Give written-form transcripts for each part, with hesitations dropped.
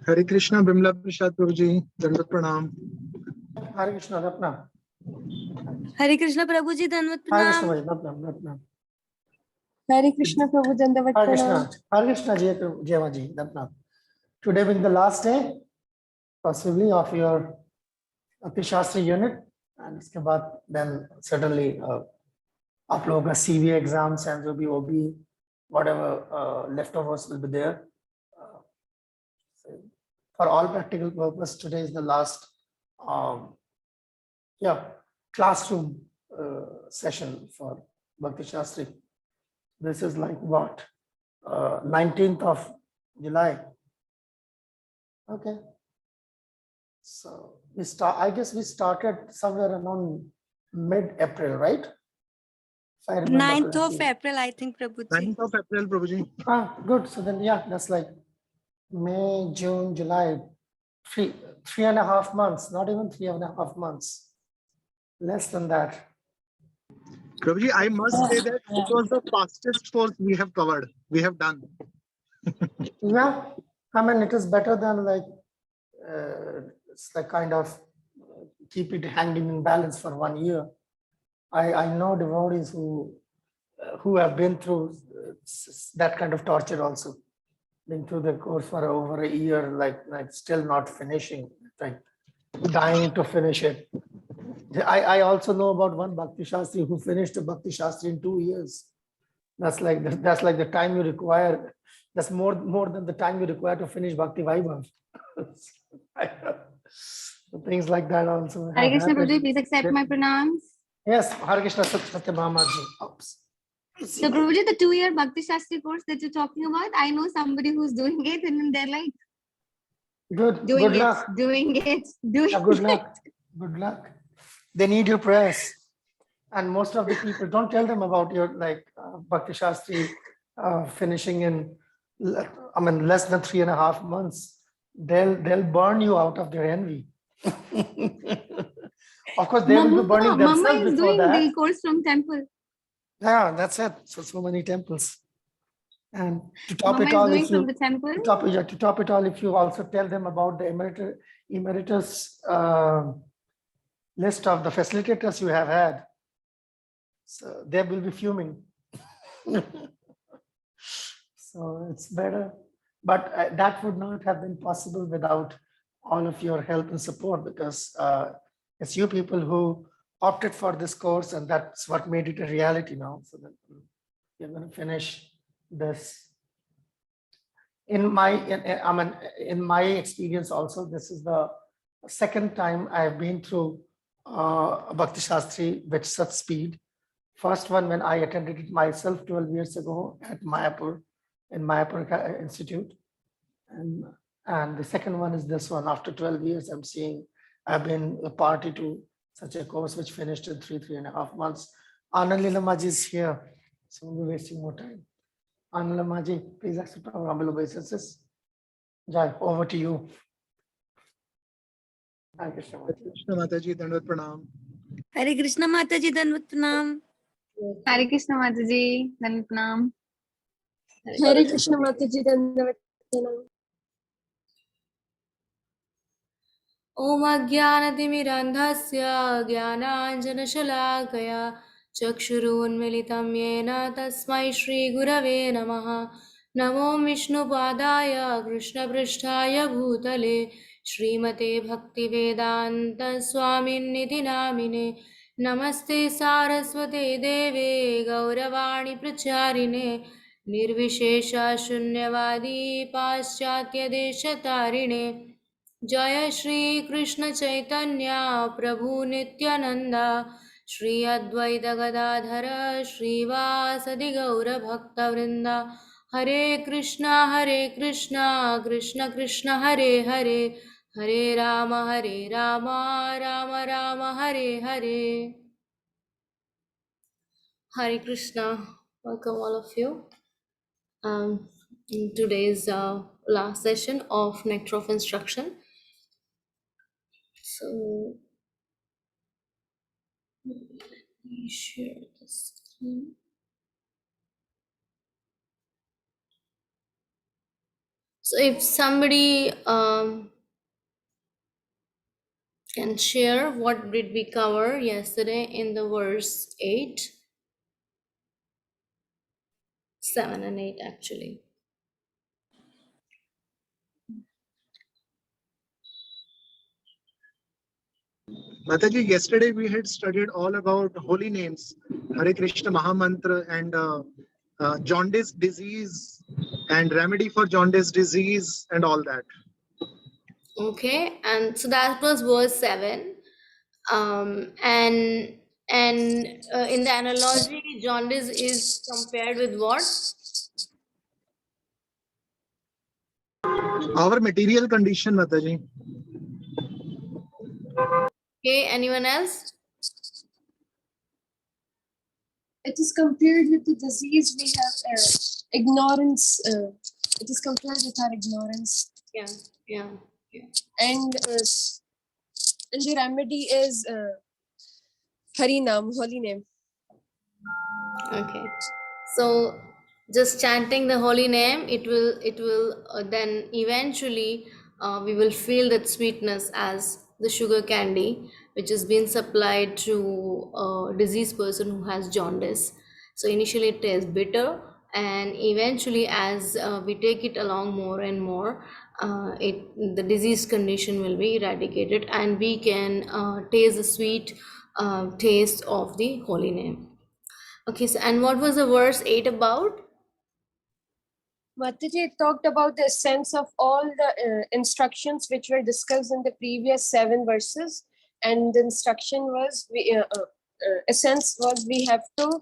Hare Krishna, Bimla Prasad Prabhuji, Dandat Pranam. Hare Krishna, Ratnam. Hare Krishna Prabhuji, Dandat Hare Pranam. Krishna, Ratnam. Hare Krishna Prabhu, Dandavat Hare Pranam. Krishna, Hare Krishna, Jayamaji, Ratnam. Today being the last day, possibly of your Bhakti Sastri unit, and इसके बाद then certainly आप लोगों का CV exams and जो भी OB, whatever leftovers will be there. For all practical purpose, today is the last classroom session for Bhakti Sastri. This is like what, 19th of July. Okay. So I guess we started somewhere around mid-April, right? If I remember 9th of correctly. April, I think, Prabhuji. 9th of April, Prabhuji. Good. So then, yeah, that's like May, June, July, 3.5 months, not even 3.5 months, less than that. Prabhuji, I must say that it was the fastest course we have covered. We have done. Yeah, I mean, it is better than like, it's like kind of keep it hanging in balance for 1 year. I know devotees who have been through that kind of torture also, been through the course for over a year, like still not finishing, like dying to finish it. I also know about one Bhakti Shastri who finished a Bhakti Shastri in 2 years. That's like the time you require. That's more than the time you require to finish Bhakti Vaibhav. So things like that also. Hare Krishna Prabhuji, please accept my pranams. Yes, Hare Krishna Satya Bhamaji. Oops. So Prabhuji, the 2-year Bhakti Sastri course that you're talking about, I know somebody who's doing it, and then they're like, good luck. Yeah, good luck. Good luck. They need your prayers. And most of the people, don't tell them about your Bhakti Shastri finishing in, I mean, less than 3.5 months. They'll burn you out of their envy. Of course, they will be burning themselves Mama is before doing that. the course from temple. Yeah, that's it. So many temples. And to top Mama it all, is doing if you from the temple. to top it all, if you also tell them about the emeritus list of the facilitators you have had. So they will be fuming. So it's better. But that would not have been possible without all of your help and support, because it's you people who opted for this course, and that's what made it a reality now. So that you're going to finish this. In my experience also, this is the second time I've been through Bhakti Sastri with such speed. First one when I attended it myself 12 years ago at Mayapur, in Mayapur Institute. And the second one is this one. After 12 years, I've been a party to such a course which finished in 3.5 months. Anand Lila Maji is here, so we'll be wasting more time. Anand Lila Maji, please accept our humble obeisances. Jai, over to you. Thank you so much. Krishna Mataji, Dandavat Pranam. Hare Krishna Mataji, Dandavat Pranam. Hare Krishna Mataji, Dandavat Pranam. Hare Krishna Mataji Dandavat Pranam. Om Ajnanatimirandhasya Jnananjanashalakaya Chakshurunmilitam Yena Tasmai Shri Gurave Namaha. Namo Vishnu Padaya Krishna Pristhaya Bhutale Srimate Bhakti Vedanta Swamin Nidhi Namine. Namaste Saraswate Deve Gauravani Pracharine Nirvishesha Shunyavadi Paschatya Deshatarine. जय श्री कृष्ण चैतन्य प्रभु नित्यानंदा श्री अद्वैत गदाधर श्रीवासदि गौर भक्तवृंदा हरे Krishna Krishna Krishna Hare Hare Hare Ram Ram Ram Hare Hare. Hare Krishna. Welcome all of you. In today's last session of Nectar of Instruction. So let me share the screen. So if somebody can share what did we cover yesterday in the verse 8, 7 and 8 actually. Mataji, yesterday we had studied all about holy names, Hare Krishna Mahamantra, and jaundice disease and remedy for jaundice disease and all that. Okay, and so that was verse 7. And in the analogy, jaundice is compared with what? Our material condition, Mataji. Okay, anyone else? It is compared with the disease we have, ignorance. It is compared with our ignorance. Yeah. And the remedy is Harinam, holy name. Okay, so just chanting the holy name, it will then eventually we will feel that sweetness as the sugar candy which is being supplied to a diseased person who has jaundice. So initially it tastes bitter, and eventually as we take it along more and more, the disease condition will be eradicated, and we can taste the sweet taste of the holy name. Okay, so and what was the verse 8 about? Mataji talked about the essence of all the instructions which were discussed in the previous 7 verses, and the instruction was essence was we have to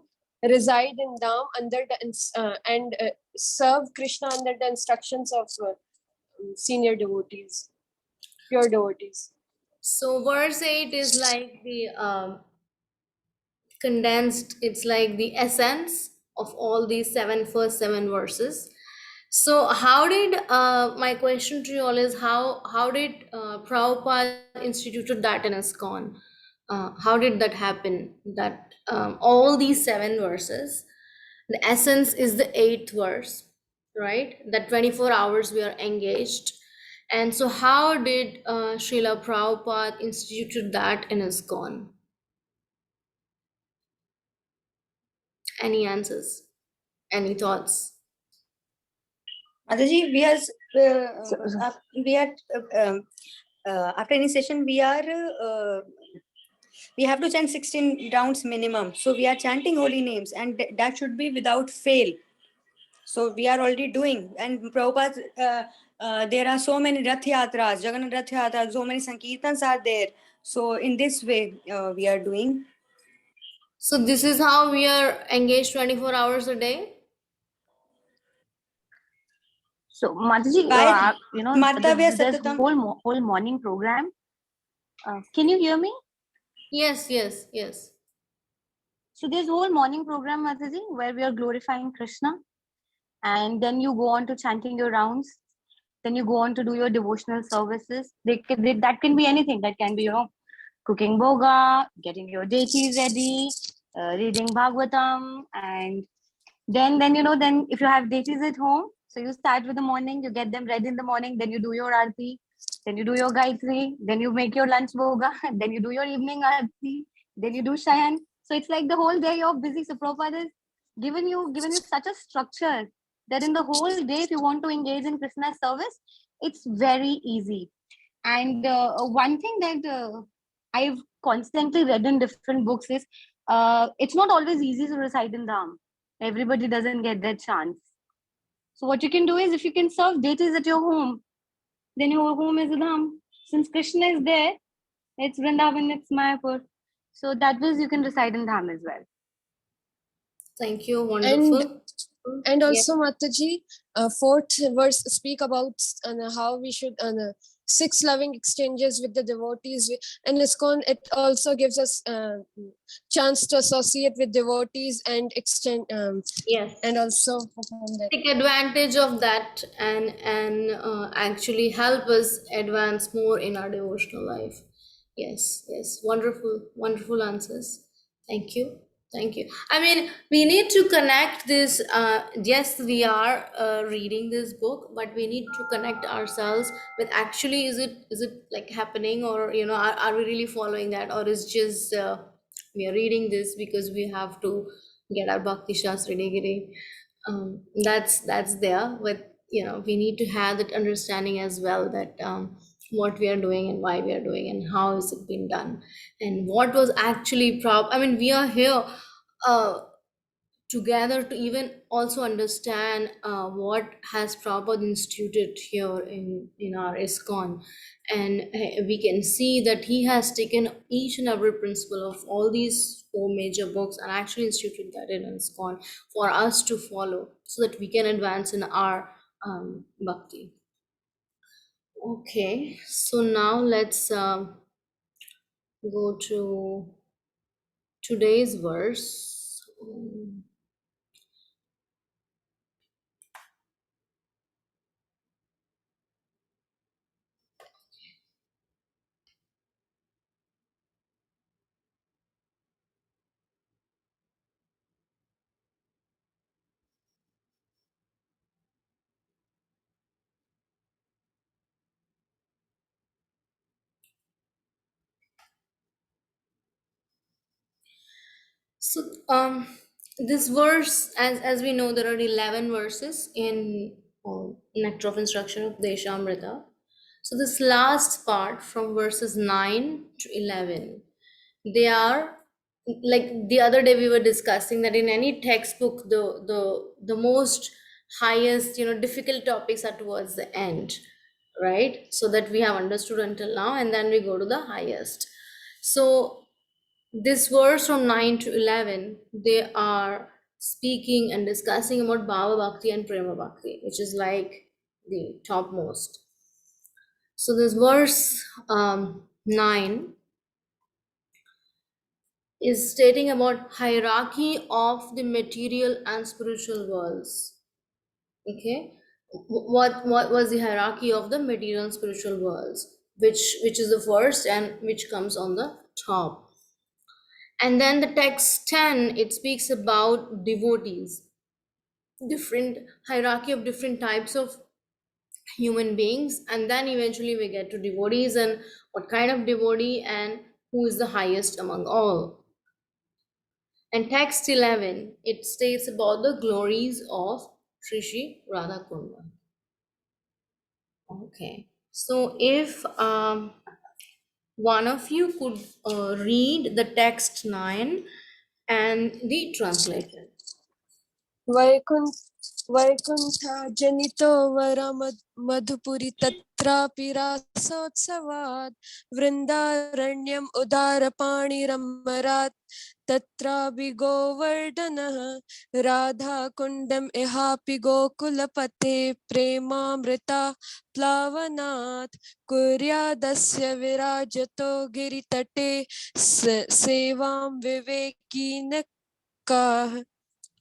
reside in Dham under the and serve Krishna under the instructions of senior devotees, pure devotees. So verse 8 is like the condensed, it's like the essence of all these first seven verses. So how did my question to you all is how did Prabhupada instituted that in ISKCON? How did that happen, that all these 7 verses, the essence is the 8th verse, right? That 24 hours we are engaged, And so how did Srila Prabhupada instituted that in ISKCON? Any answers? Any thoughts? Mataji, we are after any session we have to chant 16 rounds minimum. So we are chanting holy names, and that should be without fail. So we are already doing. And Prabhupada, there are so many Rath Yatras, Jagannath Rath Yatras, so many Sankirtans are there. So in this way, we are doing. So this is how we are engaged 24 hours a day? So, Mataji, By there's Satatam. whole morning program. Can you hear me? Yes, yes, yes. So there's whole morning program, Mataji, where we are glorifying Krishna, and then you go on to chanting your rounds. Then you go on to do your devotional services. That can be anything. That can be, cooking boga, getting your deities ready, reading Bhagavatam, and then if you have deities at home, so you start with the morning, you get them ready in the morning, then you do your arti, then you do your gayatri, then you make your lunch boga, then you do your evening arti, then you do shayan. So it's like the whole day you're busy. So Prabhupada has given you such a structure that in the whole day, if you want to engage in Krishna's service, it's very easy. And one thing that I've constantly read in different books is it's not always easy to recite in Dham. Everybody doesn't get that chance. So what you can do is, if you can serve deities at your home, then your home is a Dham. Since Krishna is there, it's Vrindavan, it's Mayapur. So that way you can recite in Dham as well. Thank you. Wonderful. And also, Mataji, fourth verse speak about how we should 6 loving exchanges with the devotees. And ISKCON, it also gives us chance to associate with devotees and extend. Yes. And also take advantage of that and actually help us advance more in our devotional life. Yes, yes. Wonderful answers. Thank you. I mean, we need to connect this. Yes, we are reading this book, but we need to connect ourselves with actually, is it like happening, or are we really following that, or is just we are reading this because we have to get our Bhakti Sastri degree. That's there, but we need to have that understanding as well, that what we are doing and why we are doing and how is it being done and what was actually I mean, we are here together to even also understand what has Prabhupada instituted here in our ISKCON. And we can see that he has taken each and every principle of all these 4 major books and actually instituted that in ISKCON for us to follow, so that we can advance in our bhakti. Okay, so now let's go to today's verse. So this verse, as we know, there are 11 verses in Nectar of Instruction of Deshamrita. So this last part from verses 9 to 11, they are like the other day we were discussing that in any textbook, the most highest difficult topics are towards the end, right? So that we have understood until now, and then we go to the highest. So this verse from 9 to 11, they are speaking and discussing about Bhava Bhakti and Prema Bhakti, which is like the topmost. So this verse 9 is stating about hierarchy of the material and spiritual worlds. Okay, what was the hierarchy of the material and spiritual worlds, which is the first and which comes on the top. And then the text 10, it speaks about devotees, different hierarchy of different types of human beings, and then eventually we get to devotees and what kind of devotee and who is the highest among all. And text 11, it states about the glories of Shri Radha Kunda. Okay, so if one of you could read the text 9 and the translation. Vaikuntha वैकुण्ठजनितो वरमधुपुरि तत्रापि रासोत्सवात् वृन्दारण्यम् उदारपाणिरमरात् तत्रापि गोवर्धनः राधाकुण्डम् इहापि गोकुलपते प्रेमामृता प्लावनात् कुर्यादस्य विराजतो गिरितटे सेवां विवेकिनकाः.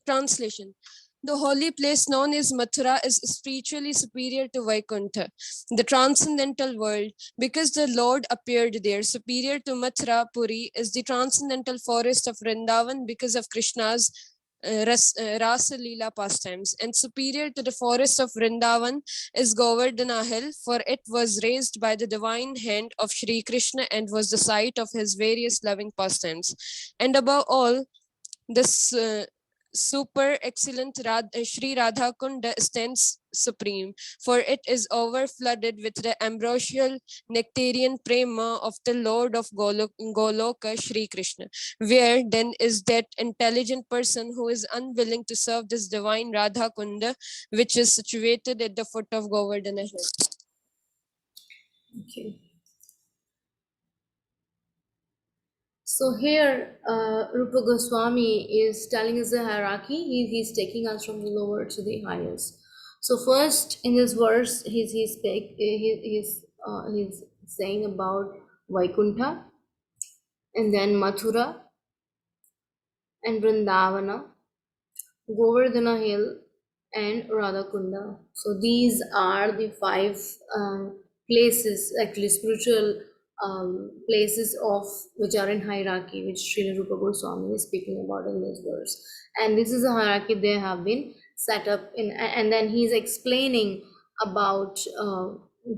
Translation. The holy place known as Mathura is spiritually superior to Vaikuntha, the transcendental world, because the Lord appeared there. Superior to Mathura, Puri is the transcendental forest of Vrindavan because of Krishna's Rasa Lila pastimes. And superior to the forest of Vrindavan is Govardhana hill, for it was raised by the divine hand of Shri Krishna and was the site of his various loving pastimes. And above all, this super excellent Sri Radha Kunda stands supreme, for it is overflooded with the ambrosial nectarian prema of the Lord of Goloka, Shri Krishna. Where then is that intelligent person who is unwilling to serve this divine Radha Kunda, which is situated at the foot of Govardhana hill? Okay. So here, Rupa Goswami is telling us the hierarchy. He's taking us from the lower to the highest. So first, in this verse, he's saying about Vaikuntha, and then Mathura, and Vrindavana, Govardhana Hill, and Radhakunda. So these are the five places, actually spiritual places of which are in hierarchy, which Srila Rupa Goswami is speaking about in this verse. And this is a hierarchy they have been set up in, and then he's explaining about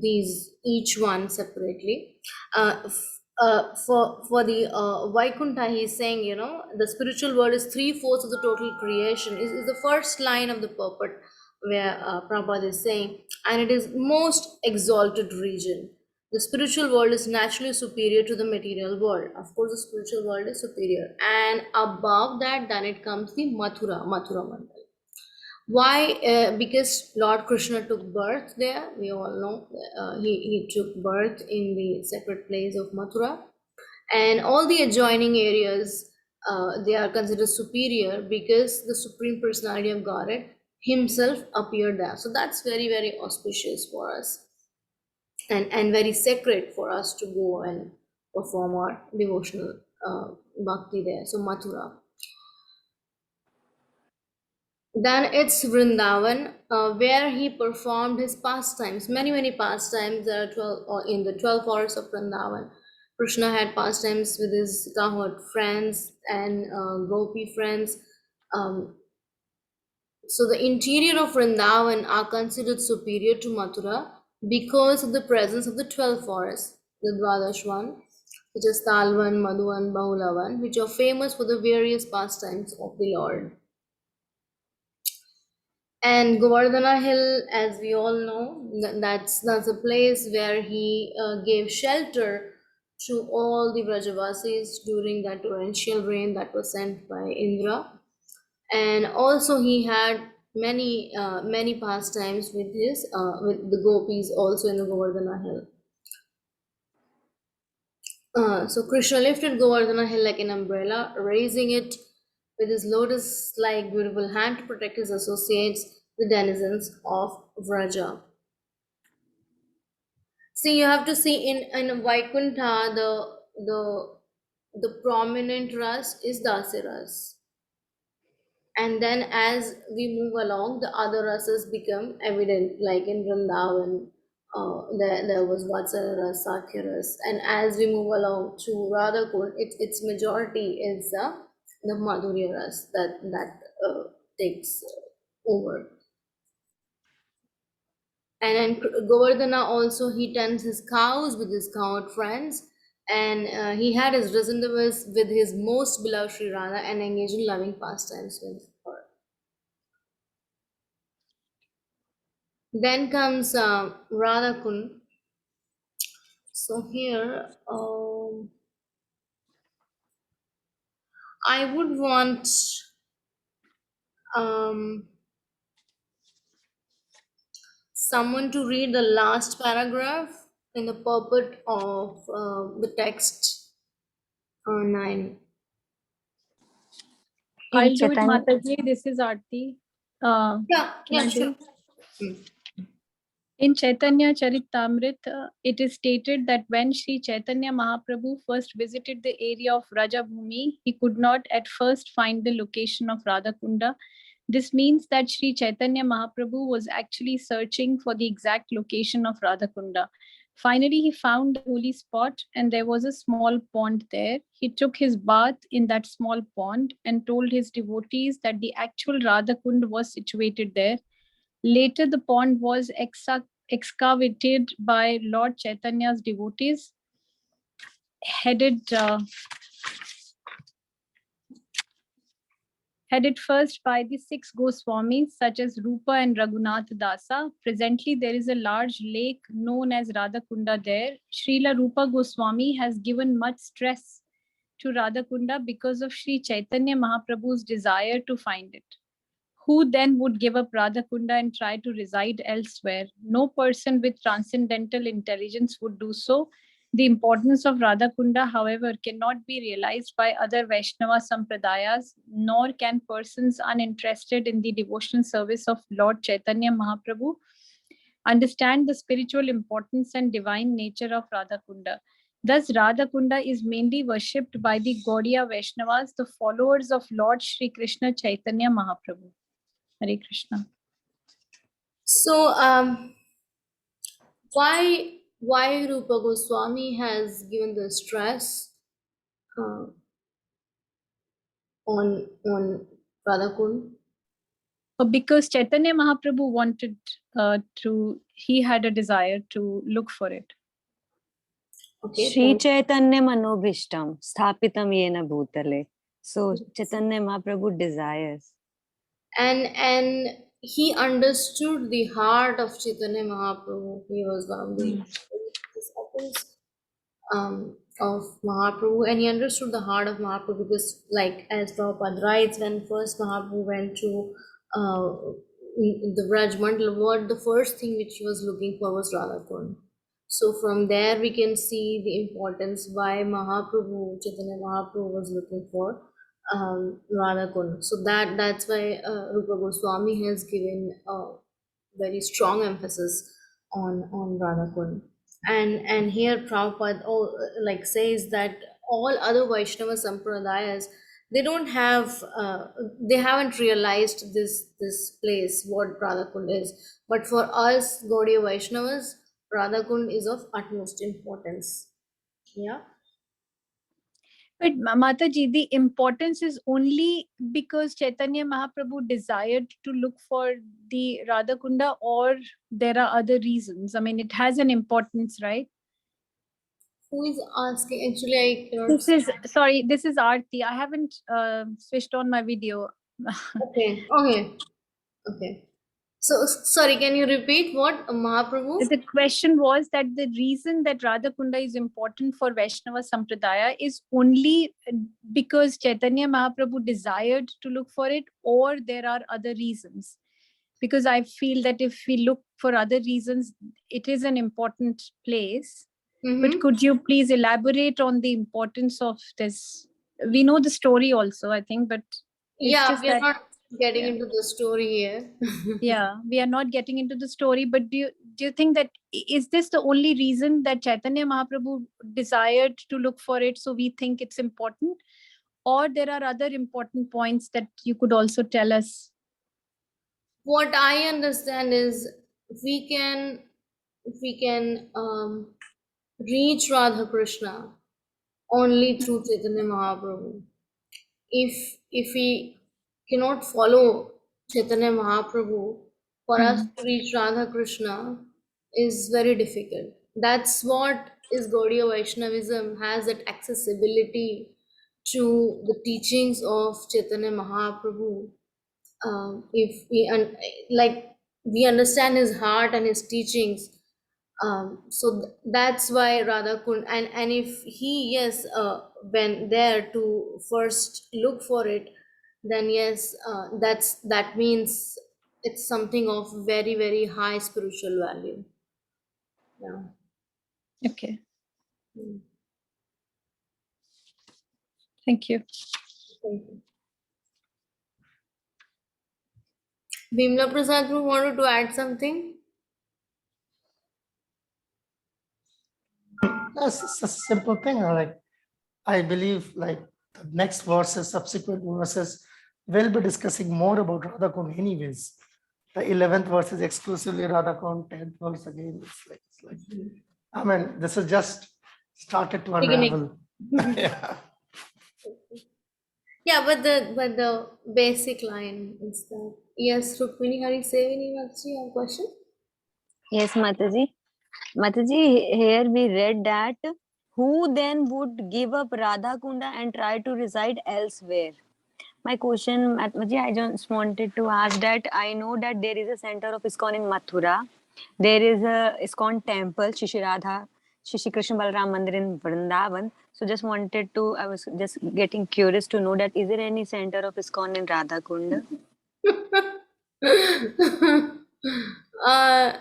these each one separately. For the Vaikuntha, he's saying, you know, the spiritual world is 3/4 of the total creation. Is the first line of the purport where Prabhupada is saying, and it is most exalted region. The spiritual world is naturally superior to the material world. Of course, the spiritual world is superior, and above that, then it comes the Mathura Mandal. Why? Because Lord Krishna took birth there. We all know he took birth in the sacred place of Mathura, and all the adjoining areas they are considered superior because the Supreme Personality of Godhead Himself appeared there. So that's very, very auspicious for us, and very sacred for us to go and perform our devotional bhakti there. So Mathura. Then it's Vrindavan, where he performed his pastimes, many pastimes. There are 12, or in the 12 hours of Vrindavan. Krishna had pastimes with his cowherd friends and gopi friends. So the interior of Vrindavan are considered superior to Mathura because of the presence of the 12 forests, the Dwadash one, which is Talvan, Madhuvan, Bahulavan, which are famous for the various pastimes of the Lord. And Govardhana Hill, as we all know, that's a place where he gave shelter to all the Vrajavasis during that torrential rain that was sent by Indra. And also he had many pastimes with the gopis also in the Govardhana Hill. So Krishna lifted Govardhana Hill like an umbrella, raising it with his lotus-like beautiful hand to protect his associates, the denizens of Vraja. See, you have to see in Vaikuntha, the prominent ras is Dasi ras. And then as we move along, the other rasas become evident, like in Vrindavan, there was Vatsala ras, Sakhya ras. And as we move along to Radhakund, its majority is the Madhurya ras that takes over. And then Govardhana also, he tends his cows with his cowherd friends, and he had his resemblance with his most beloved Sri Radha and engaged in loving pastimes with her. Then comes Radha Kund. So here, I would want um, someone to read the last paragraph in the purport of the text 9. I'll do it, Mataji. This is Aarti. Yeah, Can I do sure. it? In Chaitanya Charitamrita, it is stated that when Sri Chaitanya Mahaprabhu first visited the area of Rajabhumi, he could not at first find the location of Radhakunda. This means that Sri Chaitanya Mahaprabhu was actually searching for the exact location of Radhakunda. Finally, he found the holy spot and there was a small pond there. He took his bath in that small pond and told his devotees that the actual Radhakund was situated there. Later, the pond was excavated by Lord Chaitanya's devotees, headed first by the 6 Goswamis such as Rupa and Raghunath Dasa. Presently, there is a large lake known as Radhakunda there. Srila Rupa Goswami has given much stress to Radhakunda because of Sri Chaitanya Mahaprabhu's desire to find it. Who then would give up Radhakunda and try to reside elsewhere? No person with transcendental intelligence would do so. The importance of Radhakunda, however, cannot be realized by other Vaishnava Sampradayas, nor can persons uninterested in the devotional service of Lord Chaitanya Mahaprabhu understand the spiritual importance and divine nature of Radhakunda. Thus, Radhakunda is mainly worshipped by the Gaudiya Vaishnavas, the followers of Lord Shri Krishna Chaitanya Mahaprabhu. Hare Krishna. So, why Rupa Goswami has given the stress on Radhakund? Because Chaitanya Mahaprabhu wanted he had a desire to look for it. Okay. Shri Chaitanya Manobhishtam Sthapitam Yena Bhutale. So Chaitanya Mahaprabhu desires. And he understood the heart of Chaitanya Mahaprabhu. He was one of the disciples of Mahaprabhu, and he understood the heart of Mahaprabhu because, like as Prabhupada writes, when first Mahaprabhu went to the Braj Mandal, what the first thing which he was looking for was Radhakund. So from there we can see the importance why Chaitanya Mahaprabhu was looking for Radhakund. So that's why Rupa Goswami has given a very strong emphasis on Radhakund. And here Prabhupada says that all other Vaishnava Sampradayas, they don't have they haven't realized this place what Radhakund is. But for us Gaudiya Vaishnavas, Radhakund is of utmost importance. Yeah. But Mataji, the importance is only because Chaitanya Mahaprabhu desired to look for the Radhakunda, or there are other reasons? I mean, it has an importance, right? Who is asking? Actually, I cannot. This is Aarti. I haven't switched on my video. Okay. So, sorry, can you repeat what Mahaprabhu? The question was that the reason that Radhakunda is important for Vaishnava Sampradaya is only because Chaitanya Mahaprabhu desired to look for it, or there are other reasons? Because I feel that if we look for other reasons, it is an important place. But could you please elaborate on the importance of this? We know the story also, I think, but we are not getting into the story here. Yeah, we are not getting into the story, but do you think that is this the only reason that Chaitanya Mahaprabhu desired to look for it, so we think it's important, or there are other important points that you could also tell us? What I understand is we can reach Radha Krishna only through Chaitanya Mahaprabhu. If we cannot follow Chaitanya Mahaprabhu, for us to reach Radha Krishna, is very difficult. That's what is Gaudiya Vaishnavism, has that accessibility to the teachings of Chaitanya Mahaprabhu. If we we understand his heart and his teachings, so that's why Radha Kund, and if he, yes, went there to first look for it, then yes, that means it's something of very, very high spiritual value. Yeah. Okay. Mm. Thank you. Thank you. Bimla Prasad, you wanted to add something? Yes, it's a simple thing. Like I believe, like the next verses, subsequent verses, will be discussing more about Radha Kund anyways. The 11th verse is exclusively Radha Kund, 10th verse again. It's like, I mean, this is just started to Beginning. unravel. Yeah. Yeah, but the basic line is that, yes, Rukmini Hari Sevini Mataji, you have a question? Yes, Mataji. Mataji, here we read that who then would give up Radha Kunda and try to reside elsewhere? My question, Mataji, I just wanted to ask that I know that there is a center of ISKCON in Mathura. There is a ISKCON temple, Shishi Krishna Balaram Mandir in Vrindavan. So just wanted to, I was just getting curious to know that is there any center of ISKCON in Radha Kunda? uh,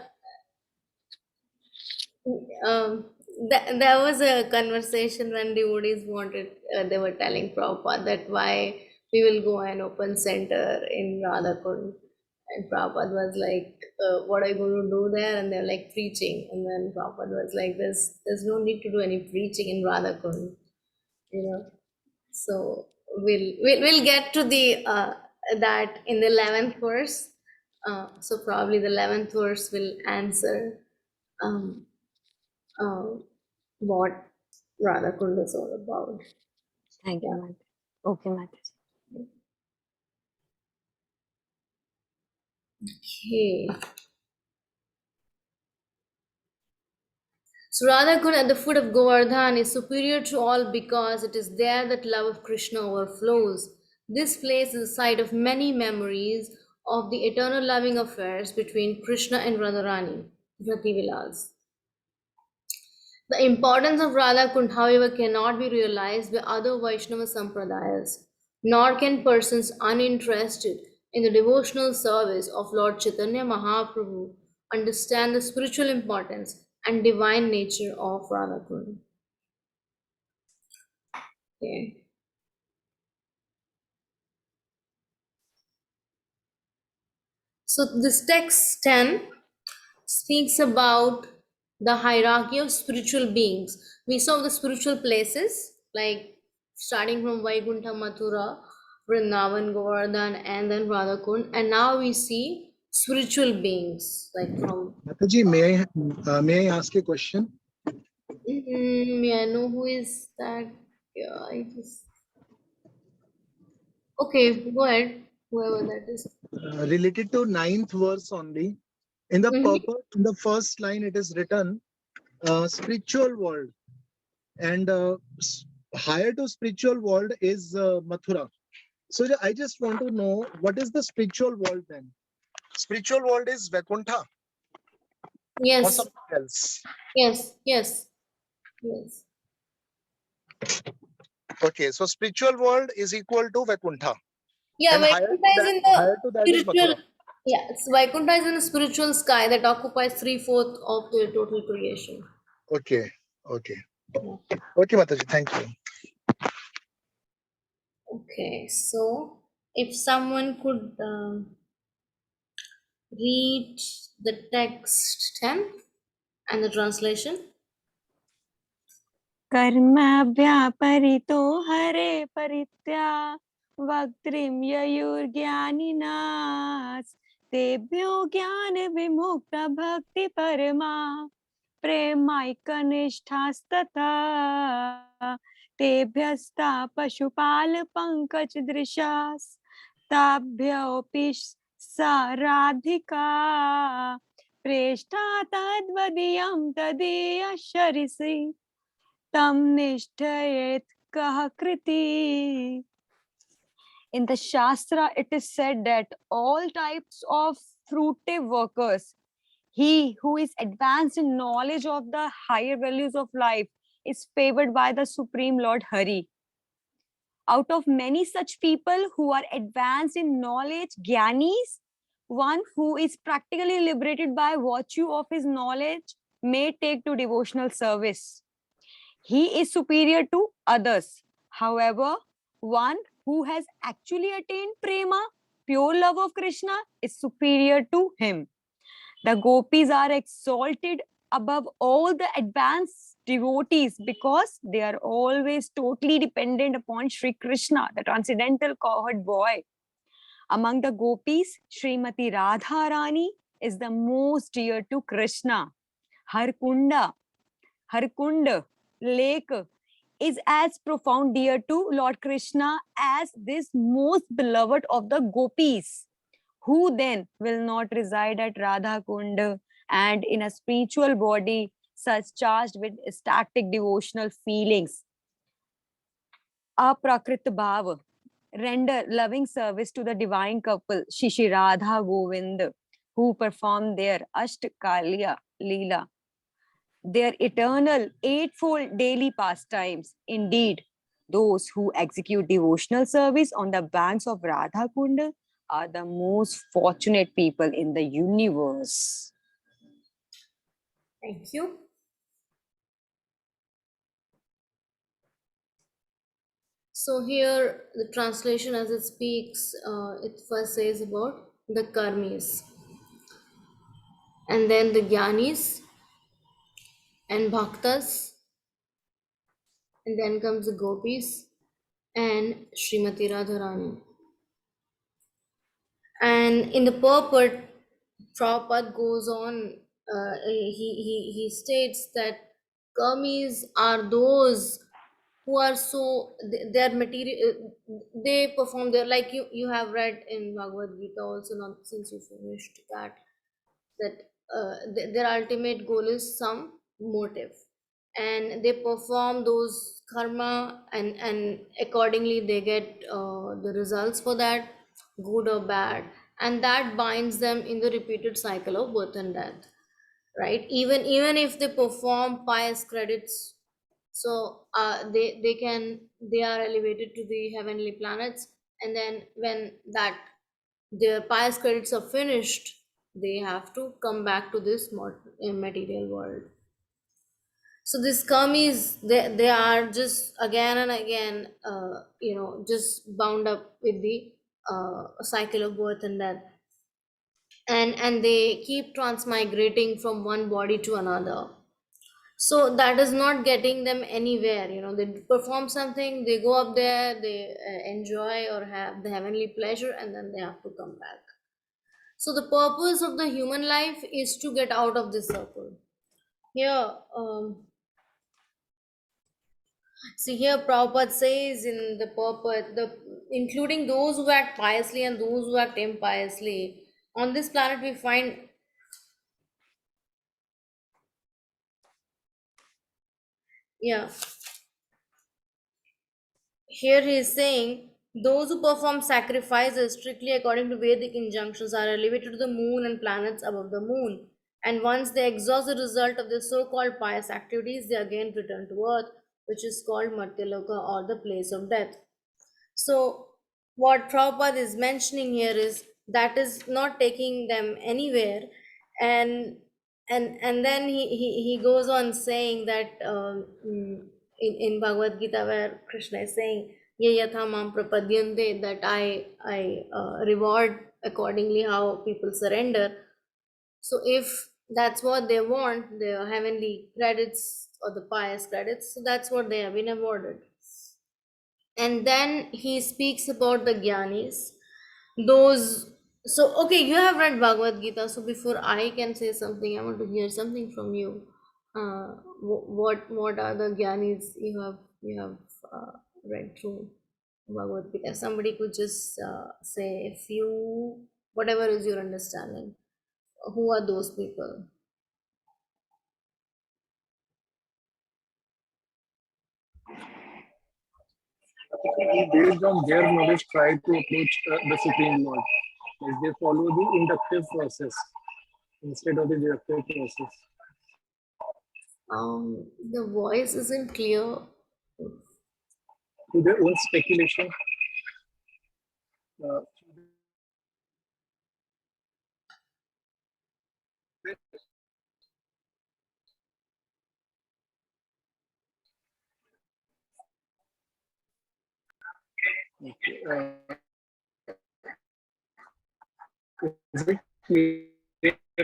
there was a conversation when devotees wanted, they were telling Prabhupada that why we will go and open center in Radhakund. And Prabhupada was like, what are you going to do there? And they're like, preaching. And then Prabhupada was like, there's no need to do any preaching in Radhakund, you know. So we'll get to the that in the 11th verse. So probably the 11th verse will answer um, what Radha Kund is all about. Thank you, Yeah. Mataji. Okay, Mataji. Okay. So Radha Kund at the foot of Govardhan is superior to all because it is there that love of Krishna overflows. This place is the site of many memories of the eternal loving affairs between Krishna and Radharani, Rati Vilas. The importance of Radha Kund, however, cannot be realized by other Vaishnava Sampradayas, nor can persons uninterested in the devotional service of Lord Chaitanya Mahaprabhu understand the spiritual importance and divine nature of Radha Kund. Okay. So this text 10 speaks about the hierarchy of spiritual beings. We saw the spiritual places, like starting from Vaikuntha, Mathura, Vrindavan, Govardhan, and then Radhakund. And now we see spiritual beings, like from. Mataji, may I ask a question? May I know who is that? Yeah, I just. Okay, go ahead, whoever that is. Related to 9th verse only. In the purport, in the first line, it is written spiritual world, and higher to spiritual world is Mathura. So I just want to know what is the spiritual world then? Spiritual world is Vaikuntha or Yes, something else? yes. Okay, so spiritual world is equal to Vaikuntha, Yeah, and Vaikuntha is in the higher to that is spiritual. Mathura. Yeah, Vaikuntha is in the spiritual sky that occupies 3/4 of the total creation. Okay, okay, okay, Mataji, thank you. Okay, so if someone could read the text 10 and the translation. कर्माव्यापरितो हरे परित्या वक्त्रिं ययुर्ज्ञानिनास् तेभ्यो ज्ञान विमुक्त भक्ति परमा प्रेमाइकनिष्ठास्तथा तेभ्यस्ता पशुपाल पंकज दृशास् ताभ्योऽपि सा Radhika Preshta tadvadiyam tadiya sharisi tam nishtayet kahakriti. In the Shastra, it is said that all types of fruitive workers, he who is advanced in knowledge of the higher values of life, is favored by the Supreme Lord Hari. Out of many such people who are advanced in knowledge, Gyanis, one who is practically liberated by virtue of his knowledge may take to devotional service. He is superior to others. However, one who has actually attained prema, pure love of Krishna, is superior to him. The gopis are exalted above all the advanced devotees because they are always totally dependent upon Sri Krishna, the transcendental cohort boy. Among the gopis, Srimati Radha Rani is the most dear to Krishna. Har Kund, lake, is as profound dear to Lord Krishna as this most beloved of the gopis. Who then will not reside at Radha Kund and in a spiritual body such charged with ecstatic devotional feelings? Aprakrit Bhav, render loving service to the divine couple Shishi Radha Govind, who perform their Ashtakalya Lila, their eternal eightfold daily pastimes. Indeed, those who execute devotional service on the banks of Radha Kund are the most fortunate people in the universe. Thank you. So here the translation as it speaks, it first says about the karmis, and then the jnanis and bhaktas, and then comes the gopis and Srimati Radharani. And in the purport, Prabhupada goes on, he states that karmis are those who are so, their material, they perform their, like you have read in Bhagavad Gita also, not since you finished that their ultimate goal is some motive, and they perform those karma, and accordingly they get the results for that, good or bad, and that binds them in the repeated cycle of birth and death, right? Even if they perform pious credits, so they are elevated to the heavenly planets, and then when that their pious credits are finished, they have to come back to this material world. So these karmis, they are just again and again, just bound up with the cycle of birth and death, and they keep transmigrating from one body to another. So that is not getting them anywhere. They perform something, they go up there, they enjoy or have the heavenly pleasure, and then they have to come back. So the purpose of the human life is to get out of this circle. Here, here Prabhupada says in the purport, including those who act piously and those who act impiously, on this planet we find, yeah, here he is saying, those who perform sacrifices strictly according to Vedic injunctions are elevated to the moon and planets above the moon. And once they exhaust the result of their so-called pious activities, they again return to earth, which is called Matyaloka, or the place of death. So what Prabhupada is mentioning here is that is not taking them anywhere, and then he goes on saying that in Bhagavad Gita, where Krishna is saying ye yatha mam prapadyante, that I reward accordingly how people surrender. So if that's what they want, the heavenly credits or the pious credits, so that's what they have been awarded. And then he speaks about the Gyanis, those. So okay, you have read Bhagavad Gita, so before I can say something, I want to hear something from you. What are the Gyanis you have read through Bhagavad Gita? Somebody could just say a few, whatever is your understanding. Who are those people? Based on their knowledge, try to approach the Supreme Lord. Like they follow the inductive process instead of the deductive process. The voice isn't clear. To their own speculation, uh, uh, is it clear? I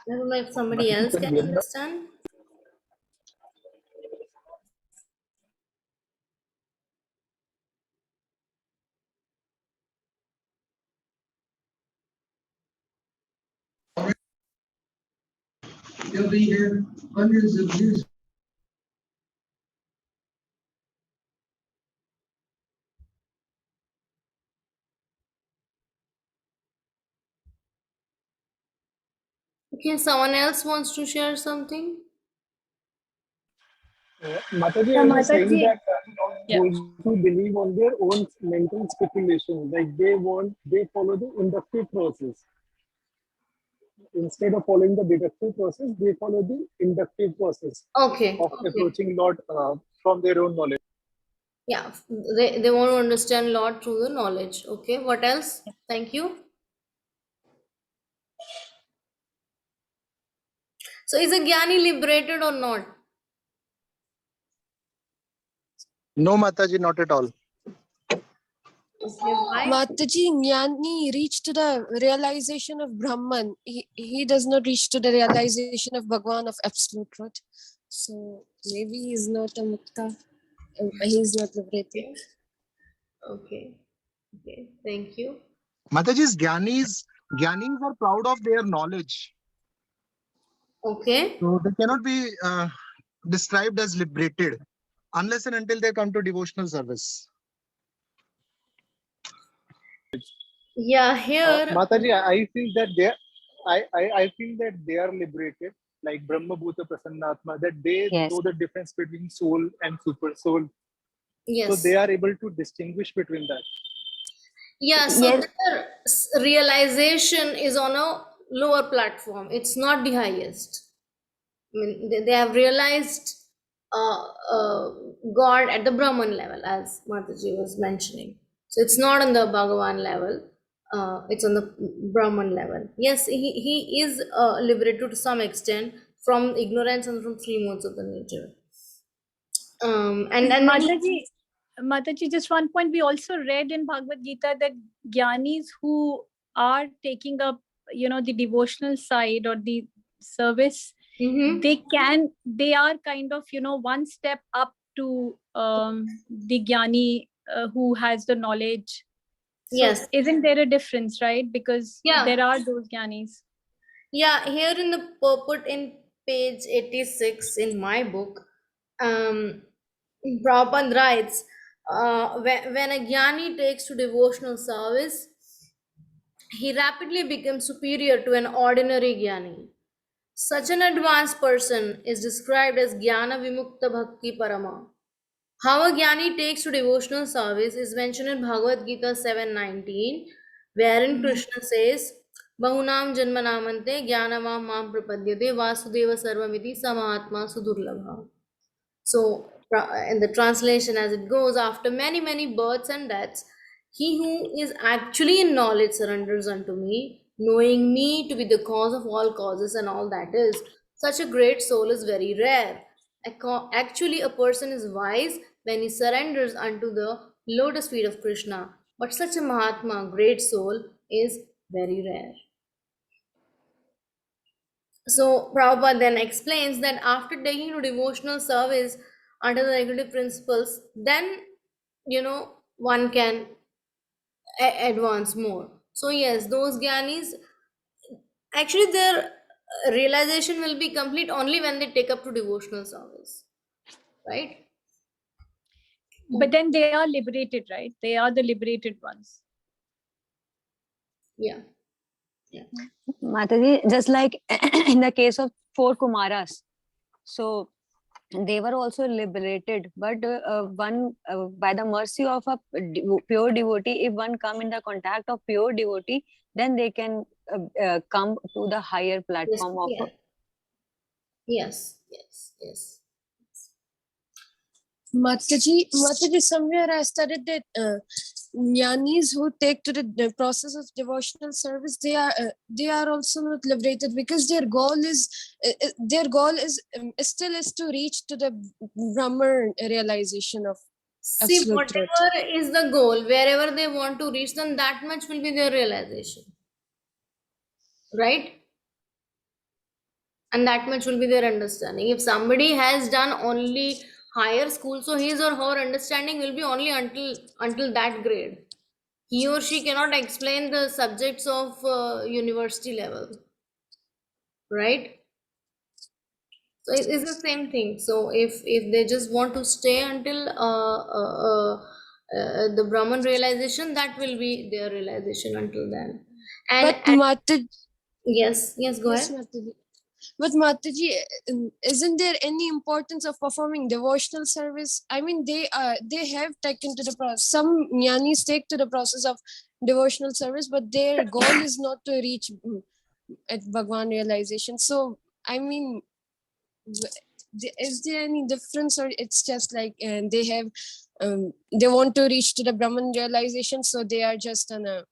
don't know if somebody else can understand. They'll be here hundreds of years. Okay, someone else wants to share something? Mataji, I was saying that those who believe on their own mental speculations, like they follow the inductive process. Instead of following the deductive process, they follow the inductive process Okay. of approaching Lord from their own knowledge. Yeah, they want to understand Lord through the knowledge. Okay, what else? Thank you. So is a Jnani liberated or not? No, Mataji, not at all. Okay, why? Mataji, Jnani reached to the realization of Brahman. He does not reach to the realization of Bhagwan, of absolute truth. So maybe he's not a mukta. He's not liberated. Okay. Okay, thank you. Mataji's Gyanis are proud of their knowledge. Okay. So they cannot be described as liberated unless and until they come to devotional service. Yeah, here. Mataji, I feel that I feel that they are liberated, like Brahma Bhuta Prasannatma, that they Yes. know the difference between soul and super soul. Yes. So they are able to distinguish between that. Yeah, so Yes. their realization is on a lower platform. It's not the highest. I mean, they have realized God at the Brahman level, as Mataji was mentioning. So it's not on the Bhagavan level. It's on the Brahman level. Yes, he is liberated to some extent from ignorance and from three modes of the nature. And then Mataji, just one point. We also read in Bhagavad Gita that Gyanis who are taking up, the devotional side or the service, they are kind of, one step up to the Gyani who has the knowledge. So yes. Isn't there a difference, right? Because there are those Gyanis. Yeah, here in the purport in page 86 in my book, Prabhupada writes, when a Jnani takes to devotional service, he rapidly becomes superior to an ordinary Jnani. Such an advanced person is described as Jnana Vimukta Bhakti Parama. How a Jnani takes to devotional service is mentioned in Bhagavad Gita 7:19, wherein Krishna says, Bahunam Janmanamante Jnanamam Mam Prapadyate Vasudeva Sarvamiti Samahatma Sudurlabha. So, in the translation as it goes, after many, many births and deaths, he who is actually in knowledge surrenders unto me, knowing me to be the cause of all causes and all that is. Such a great soul is very rare. Actually, a person is wise when he surrenders unto the lotus feet of Krishna. But such a Mahatma, great soul, is very rare. So Prabhupada then explains that after taking to devotional service under the negative principles, then one can advance more. So yes, those Gyanis, actually their realization will be complete only when they take up to devotional service, right? But then they are liberated, right? They are the liberated ones. Yeah. Mataji, just like in the case of 4 Kumaras, so they were also liberated, but one by the mercy of a pure devotee, if one come in the contact of pure devotee, then they can come to the higher Yes. platform of Yeah. Yes. Yes. Yes. Mataji, somewhere I studied that jnanis who take to the process of devotional service, they are also not liberated, because their goal is still is to reach to the Brahman realization of See, absolute truth. whatever is the goal, wherever they want to reach, then that much will be their realization, right? And that much will be their understanding. If somebody has done only higher school, so his or her understanding will be only until that grade. He or she cannot explain the subjects of university level, right? So it's the same thing. So if they just want to stay until the Brahman realization, that will be their realization until then. But And Mataji, yes, go yes, ahead. Mataji. But Mataji, isn't there any importance of performing devotional service? I mean, they have taken to the process. Some jnanis take to the process of devotional service, but their goal is not to reach at Bhagwan realization. So, I mean, is there any difference, or it's just like they want to reach to the Brahman realization, so they are just on a,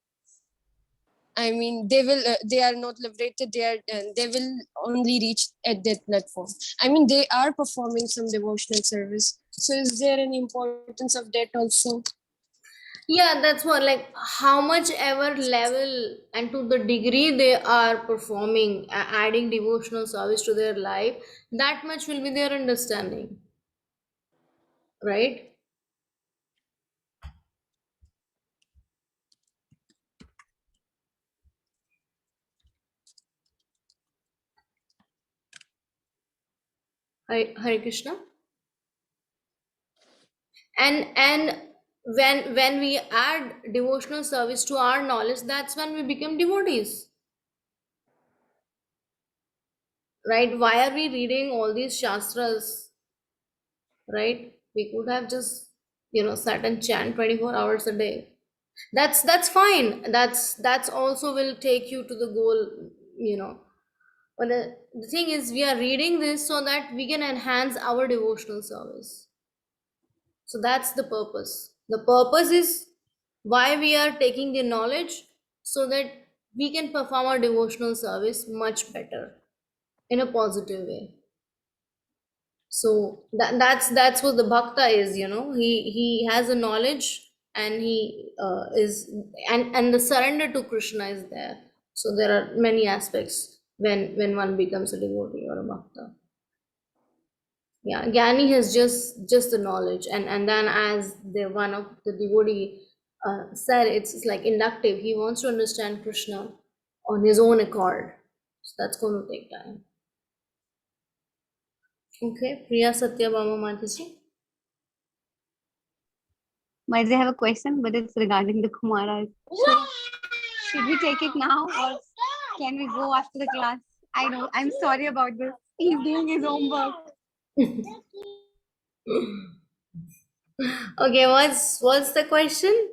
I mean, they are not liberated. They will only reach at that platform. I mean, they are performing some devotional service. So, is there any importance of that also? Yeah, that's what, like how much ever level and to the degree they are performing, adding devotional service to their life, that much will be their understanding, right? Hare Krishna. And when we add devotional service to our knowledge, that's when we become devotees, right? Why are we reading all these shastras, right? We could have just sat and chant 24 hours a day. That's fine. That's also will take you to the goal, you know but the thing is, we are reading this so that we can enhance our devotional service. So that's the purpose. The purpose is why we are taking the knowledge, so that we can perform our devotional service much better in a positive way. So that's what the bhakta is. He has a knowledge, and he is and the surrender to Krishna is there. So there are many aspects when one becomes a devotee or a bhakta. Yeah, Gyani has just the knowledge, and then as the one of the devotee said, it's like inductive. He wants to understand Krishna on his own accord. So that's going to take time. Okay, Priya Satyabhama Mataji. Might I have a question, but it's regarding the Kumaras. So, should we take it now, or can we go after the class? I know. I'm sorry about this. He's doing his homework. Okay, what's the question?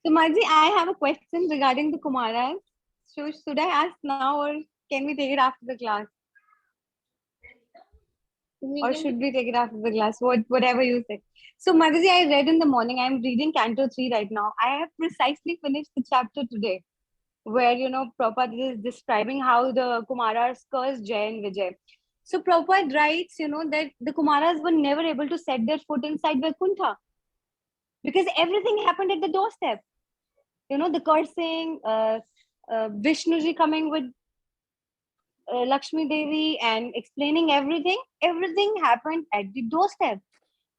So, Maji, I have a question regarding the Kumaras. So, should I ask now, or can we take it after the class? Or should we take it after the class? Whatever you say. So, Mataji, I read in the morning. I'm reading Canto 3 right now. I have precisely finished the chapter today, where Prabhupada is describing how the Kumaras cursed Jay and Vijay. So Prabhupada writes, that the Kumaras were never able to set their foot inside Vaikuntha because everything happened at the doorstep. The cursing, Vishnuji coming with Lakshmi Devi and explaining everything happened at the doorstep.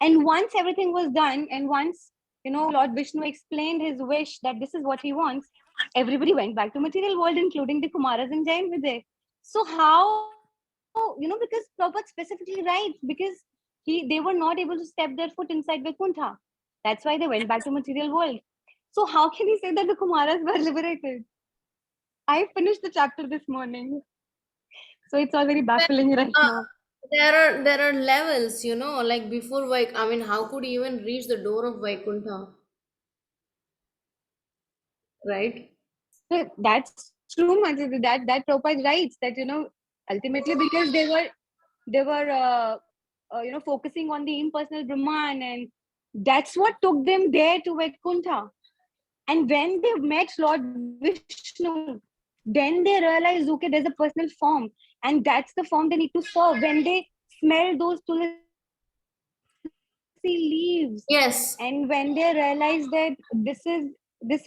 And once everything was done, and once, Lord Vishnu explained his wish that this is what he wants, everybody went back to material world, including the Kumaras and Jain Vijay. So how, because Prabhupada specifically writes, because they were not able to step their foot inside Vaikuntha. That's why they went back to material world. So how can you say that the Kumaras were liberated? I finished the chapter this morning. So it's all very baffling right Uh, now. there are levels, you know, like before I mean, how could you even reach the door of Vaikuntha? Right? So that's true, Mataji. That Prabhupada writes that, ultimately because they were focusing on the impersonal Brahman, and that's what took them there to Vaikuntha. And when they met Lord Vishnu, then they realized, okay, there's a personal form, and that's the form they need to serve. When they smell those tulsi leaves, Yes. and when they realized that this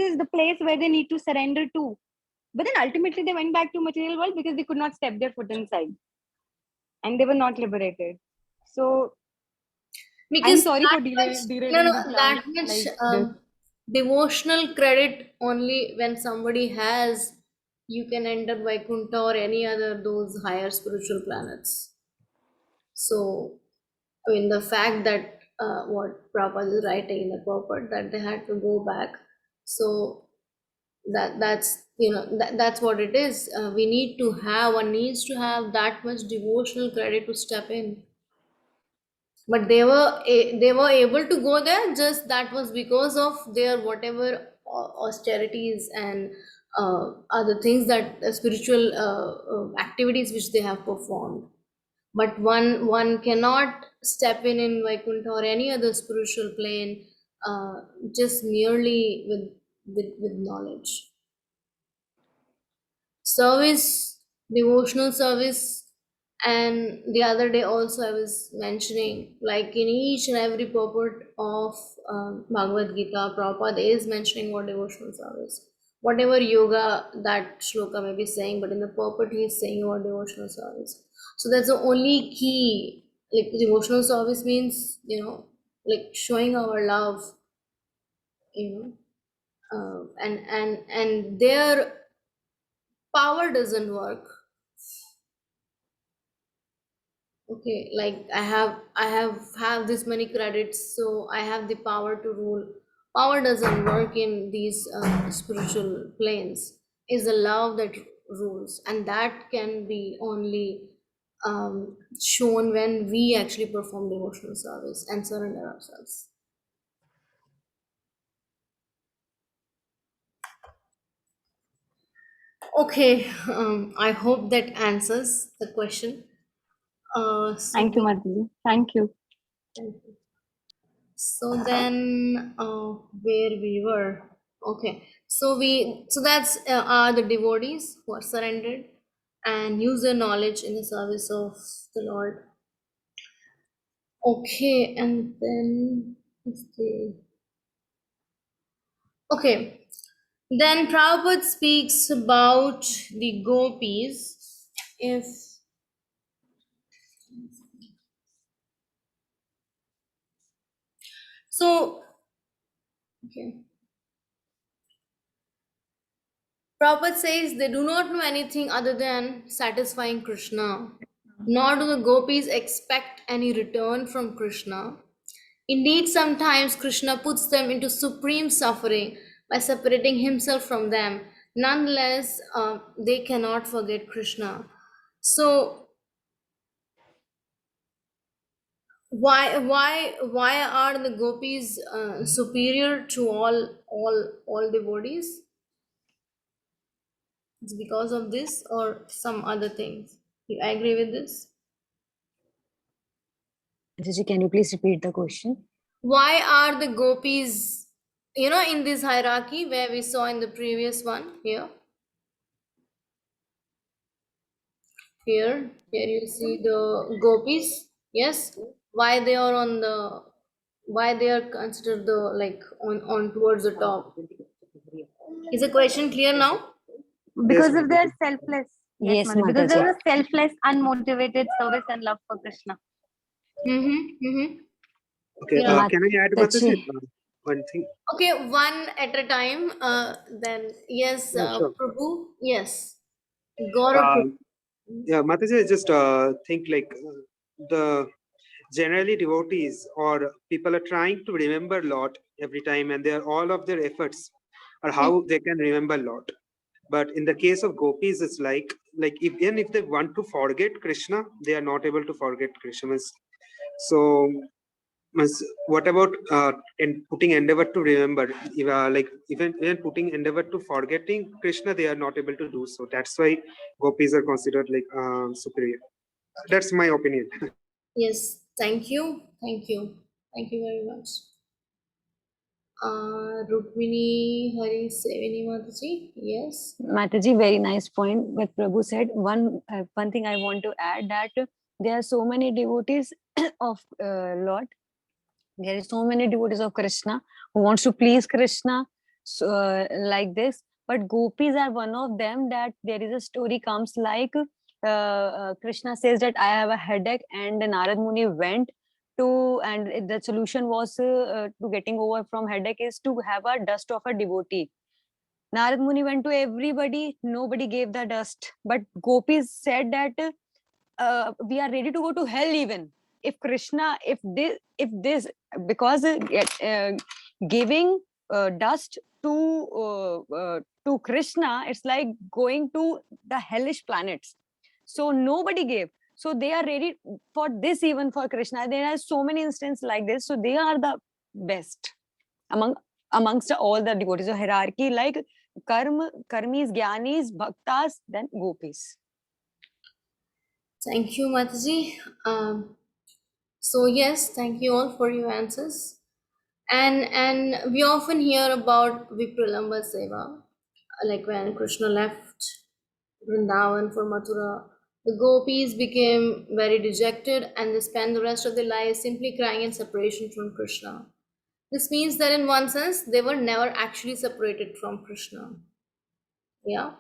is the place where they need to surrender to. But then ultimately they went back to material world because they could not step their foot inside, and they were not liberated. So I'm Because sorry that for much, derailing the class that much like this. devotional credit only when somebody has, you can enter Vaikuntha or any other those higher spiritual planets. So, I mean, the fact that what Prabhupada is writing in the purport that they had to go back, so that's what it is. One needs to have that much devotional credit to step in. But they were able to go there, just that was because of their whatever austerities and other things that spiritual activities which they have performed. But one cannot step in Vaikuntha or any other spiritual plane just merely with knowledge. Service, devotional service. And the other day also I was mentioning, like in each and every purport of Bhagavad Gita, Prabhupada is mentioning what devotional service. Whatever yoga that shloka may be saying, but in the purport he is saying about devotional service. So that's the only key. Like devotional service means, like showing our love, and their power doesn't work. Okay, like I have this many credits, so I have the power to rule. Power doesn't work in these spiritual planes. Is the love that rules, and that can be only shown when we actually perform devotional service and surrender ourselves. Okay, I hope that answers the question. So Thank you, Mataji. Thank you. So then, where we were, okay. So that's are the devotees who are surrendered and use their knowledge in the service of the Lord. Okay, and then let's see. Okay, then Prabhupada speaks about the gopis. If so, okay. Prabhupada says they do not know anything other than satisfying Krishna, nor do the gopis expect any return from Krishna. Indeed, sometimes Krishna puts them into supreme suffering by separating himself from them. Nonetheless, they cannot forget Krishna. So, why are the gopis superior to all devotees? It's because of this or some other things. You agree with this? Mataji, can you please repeat the question? Why are the gopis, in this hierarchy where we saw in the previous one here? Here you see the gopis. Yes. Why they are why they are considered on towards the top? Is the question clear now? Because Yes, of their Mataji. selfless. Yes, Mataji. Because Mataji. there's a selfless, unmotivated service and love for Krishna. Okay, Yeah. can I add, Mataji, one thing? Okay, one at a time. Then yes, Yeah, sure. Prabhu. Yes, Gaurav Uh, Prabhu. yeah, Mataji, I just think like the generally devotees or people are trying to remember Lord every time, and their all of their efforts are how they can remember Lord. But in the case of gopis, it's like even if they want to forget Krishna, they are not able to forget Krishna. So what about in putting endeavor to remember? Like even putting endeavor to forgetting Krishna, they are not able to do so. That's why gopis are considered like superior. That's my opinion. Yes, thank you. Thank you. Thank you very much. Rukmini Hari Sevini Mataji. Yes. Mataji, very nice point. What Prabhu said. One thing I want to add, that there are so many devotees of Lord. There is so many devotees of Krishna who wants to please Krishna, so, like this. But gopis are one of them. That there is a story comes like Krishna says that I have a headache, and Narad Muni went to, and the solution was to getting over from headache is to have a dust of a devotee. Narad Muni went to everybody, nobody gave the dust. But gopis said that we are ready to go to hell even if Krishna, if this, because giving dust to Krishna, it's like going to the hellish planets. So nobody gave. So they are ready for this even for Krishna. There are so many instances like this. So they are the best amongst all the devotees. So hierarchy like karmis, jnanis, bhaktas, then gopis. Thank you, Mataji. So yes, thank you all for your answers. And we often hear about Vipralamba Seva, like when Krishna left Vrindavan for Mathura, the gopis became very dejected and they spent the rest of their lives simply crying in separation from Krishna. This means that in one sense, they were never actually separated from Krishna. Yeah.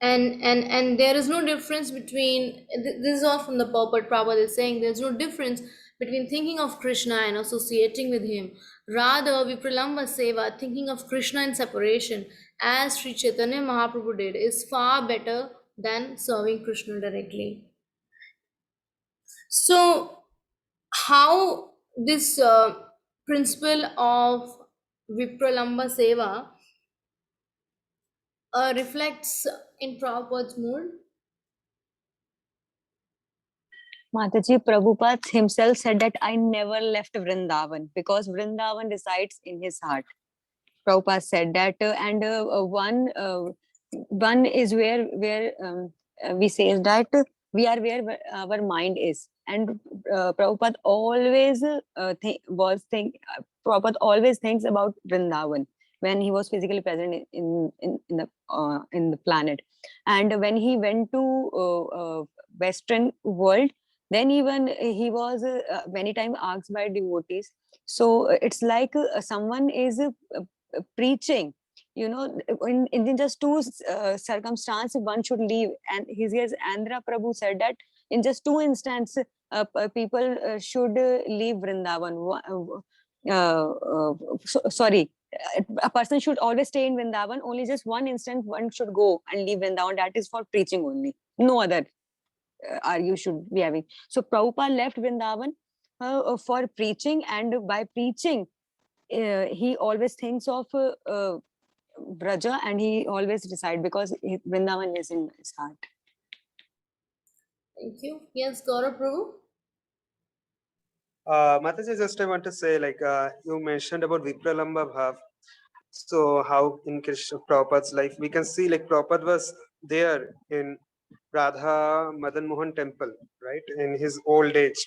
And there is no difference between this is all from the purport. Prabhupada is saying there's no difference between thinking of Krishna and associating with him. Rather, Vipralamba Seva, thinking of Krishna in separation, as Sri Chaitanya Mahaprabhu did, is far better than serving Krishna directly. So, how this principle of Vipralamba Seva reflects in Prabhupada's mood? Mataji, Prabhupada himself said that I never left Vrindavan because Vrindavan resides in his heart. Prabhupada said that, and one is where we say that we are where our mind is, and Prabhupada always Prabhupada always thinks about Vrindavan when he was physically present in the planet, and when he went to Western world, then even he was many times asked by devotees. So it's like someone is preaching, in just two circumstances one should leave, and his Andhra Prabhu said that in just two instances people should leave Vrindavan. Sorry, a person should always stay in Vrindavan. Only just one instant one should go and leave Vrindavan. That is for preaching only. No other you should be having. So Prabhupada left Vrindavan for preaching, and by preaching he always thinks of Braja, and he always decide because Vrindavan is in his heart. Thank you. Yes, Gaurav Prabhu. Mataji, just I want to say, like you mentioned about Vipralamba Bhav. So how in Krishna Prabhupada's life, we can see like Prabhupada was there in Radha Madan Mohan temple, right, in his old age.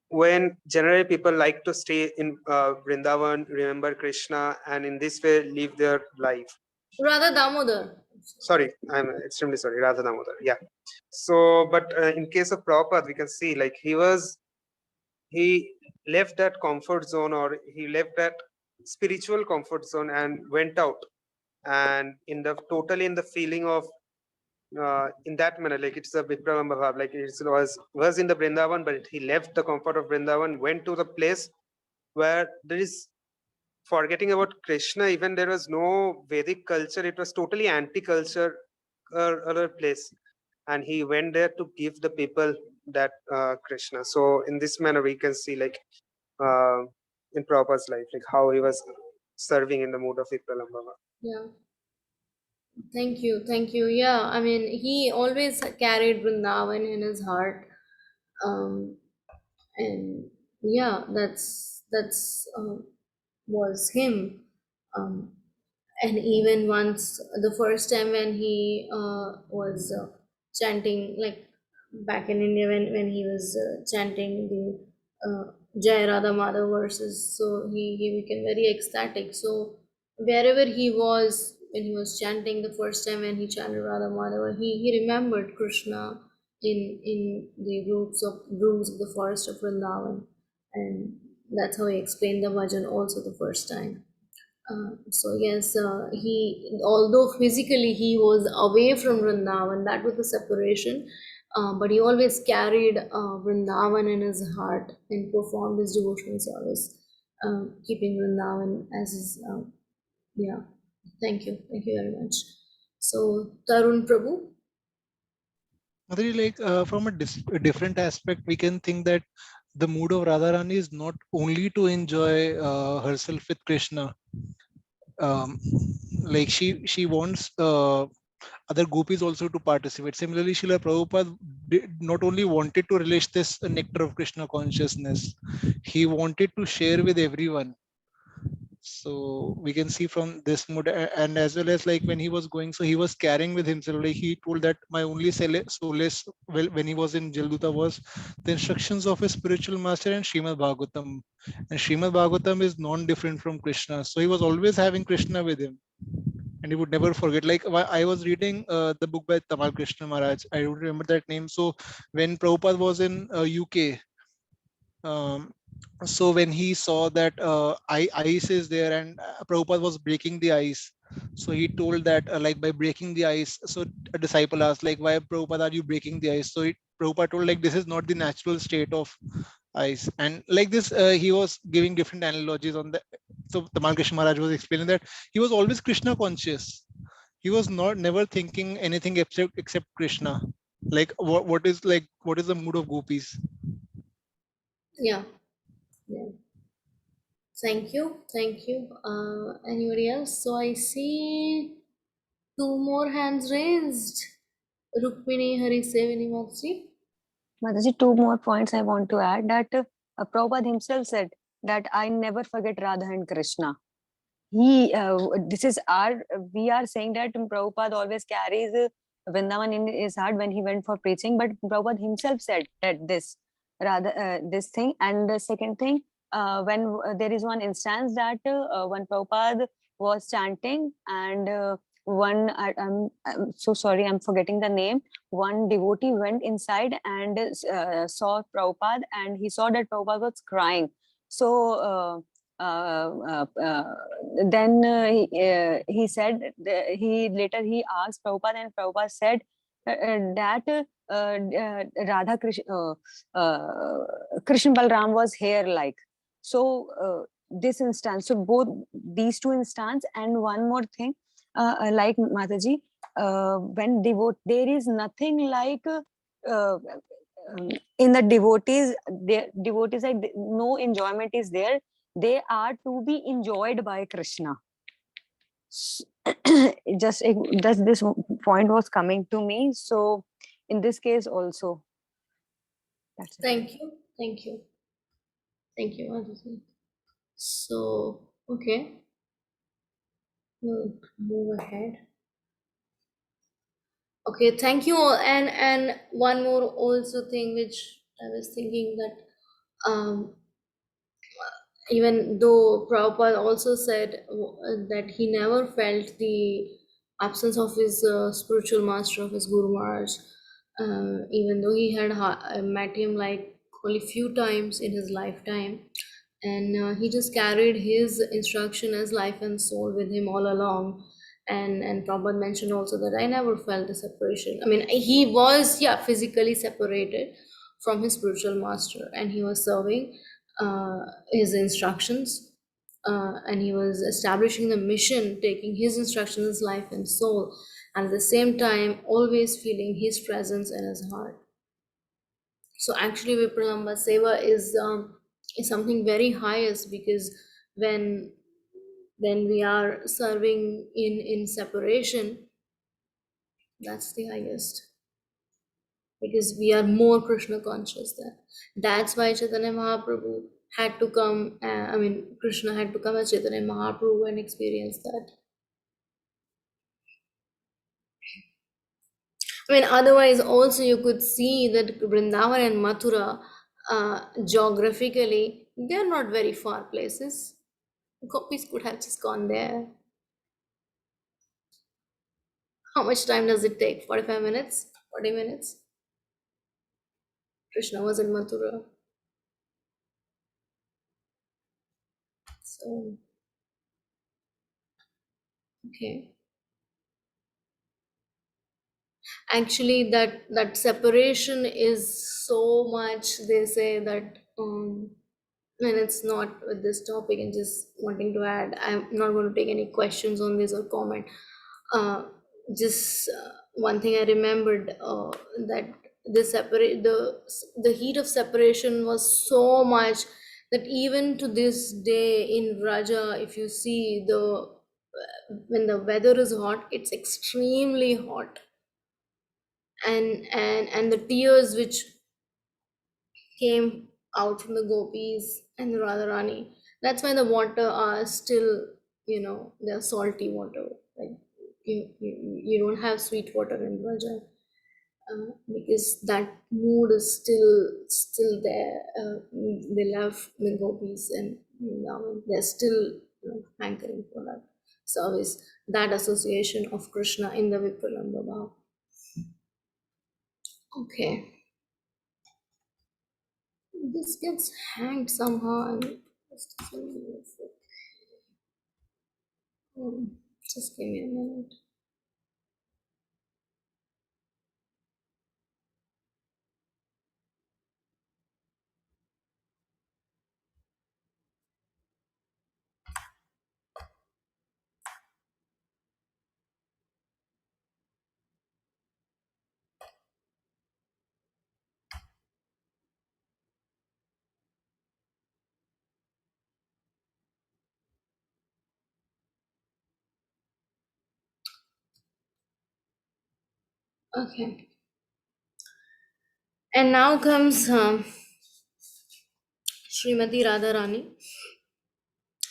When generally people like to stay in Vrindavan, remember Krishna, and in this way live their life. Radha Damodar. Sorry, I'm extremely sorry, Radha Damodar. Yeah. So, but in case of Prabhupada, we can see like he left that comfort zone, or he left that spiritual comfort zone and went out, and in the totally in the feeling of in that manner, like it's a Vipralamba Bhav, like it was in the Vrindavan, but he left the comfort of Vrindavan, went to the place where there is forgetting about Krishna. Even there was no Vedic culture; it was totally anti-culture other place. and he went there to give the people that Krishna. So in this manner, we can see like in Prabhupada's life, like how he was serving in the mood of Vipralambhava. Yeah. Thank you. Thank you. Yeah. I mean, he always carried Vrindavan in his heart. And yeah, that's was him. Um, and even once the first time when he was chanting, like back in India, when he was chanting the Jai Radha Madhav verses, so he became very ecstatic. So wherever he was, when he was chanting the first time when he chanted Radha Madhava, he remembered Krishna in the roots of the forest of Vrindavan, and that's how he explained the bhajan also the first time. So yes, he, although physically he was away from Vrindavan, that was the separation, but he always carried Vrindavan in his heart and performed his devotional service, keeping Vrindavan as his, yeah. Thank you very much. So Tarun Prabhu. Mataji, like from a different aspect, we can think that the mood of Radharani is not only to enjoy herself with Krishna. Like she wants other gopis also to participate. Similarly, Srila Prabhupada not only wanted to relish this nectar of Krishna consciousness, he wanted to share with everyone. So we can see from this mood, and as well as like when he was going, so he was carrying with himself, like he told that my only solace when he was in Jalduta was the instructions of his spiritual master and Srimad Bhagavatam. And Srimad Bhagavatam is non-different from Krishna. So he was always having Krishna with him. And he would never forget. Like I was reading the book by Tamal Krishna Maharaj. I don't remember that name. So when Prabhupada was in UK, so when he saw that ice is there and Prabhupada was breaking the ice, so he told that like by breaking the ice, so a disciple asked like, why Prabhupada are you breaking the ice? So Prabhupada told like this is not the natural state of ice, and like this he was giving different analogies on that. So Tamal Krishna Maharaj was explaining that he was always Krishna conscious. He was not never thinking anything except Krishna. Like what is the mood of gopis? Yeah. Yeah. Thank you. Anybody else? So I see two more hands raised. Rukmini Harisevani Mataji. Mataji, two more points I want to add, that Prabhupada himself said that I never forget Radha and Krishna. We are saying that Prabhupada always carries Vrindavan in his heart when he went for preaching, but Prabhupada himself said that this thing. And the second thing, when there is one instance that when Prabhupada was chanting and I'm so sorry, I'm forgetting the name. One devotee went inside and saw Prabhupada, and he saw that Prabhupada was crying. So then he said, he asked Prabhupada, and Prabhupada said that Radha Krishna, Krishna Balram was here, like. So this instance, so both these two instances, and one more thing, like Mataji, when there is nothing like in the devotees, like no enjoyment is there. They are to be enjoyed by Krishna. Just this point was coming to me. So in this case also. That's it. Thank you, Mataji. So okay, we'll move ahead. Okay, thank you all. And one more also thing which I was thinking, that even though Prabhupada also said that he never felt the absence of his spiritual master, of his Guru Maharaj, even though he had met him like only few times in his lifetime, and he just carried his instruction as life and soul with him all along. And Prabhupada mentioned also that I never felt the separation. I mean, he was physically separated from his spiritual master, and he was serving his instructions. and he was establishing the mission, taking his instructions, life and soul, and at the same time always feeling his presence in his heart. So actually Vipralamba Seva is something very highest, because when we are serving in separation, that's the highest, because we are more Krishna conscious there. That's why Chaitanya Mahaprabhu had to come, Krishna had to come as Chaitanya Mahaprabhu and experience that. Otherwise also you could see that Vrindavan and Mathura, geographically, they're not very far places. Gopis could have just gone there. How much time does it take? 45 minutes? 40 minutes? Krishna was in Mathura. So, okay. Actually, that separation is so much, they say that, when it's not with this topic, and just wanting to add, I'm not going to take any questions on this or comment. Just one thing I remembered, that the heat of separation was so much that even to this day in Raja, if you see when the weather is hot, it's extremely hot, and the tears which came out from the gopis and the Radharani, that's why the water are still, they're salty water. Like you don't have sweet water in Raja, because that mood is still there. They love the gopis, and they're still hankering for that service, that association of Krishna in the Vipralamba Bhav. Okay. This gets hanged somehow. Just give me a minute. Okay. And now comes Srimati Radharani.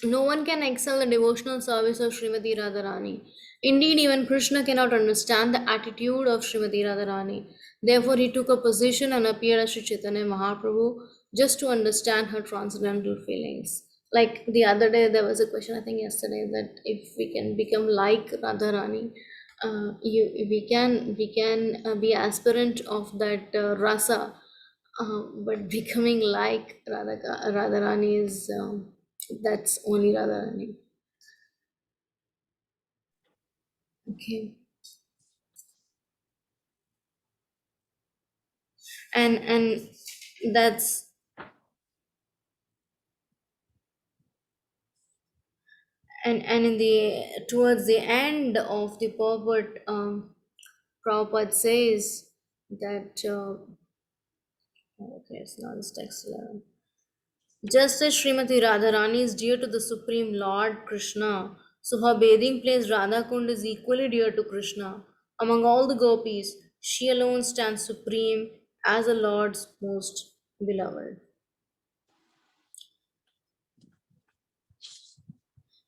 No one can excel the devotional service of Srimati Radharani. Indeed, even Krishna cannot understand the attitude of Srimati Radharani. Therefore, he took a position and appeared as Sri Chaitanya Mahaprabhu just to understand her transcendental feelings. Like the other day, there was a question, I think yesterday, that if we can become like Radharani, we can be aspirant of that rasa, but becoming like Radharani is, that's only Radharani. Okay. And that's, and in the towards the end of the purport, Prabhupada says that, okay, it's not this text 11. Just as Srimati Radharani is dear to the Supreme Lord Krishna, so her bathing place Radha Kund is equally dear to Krishna. Among all the gopis, she alone stands supreme as the Lord's most beloved.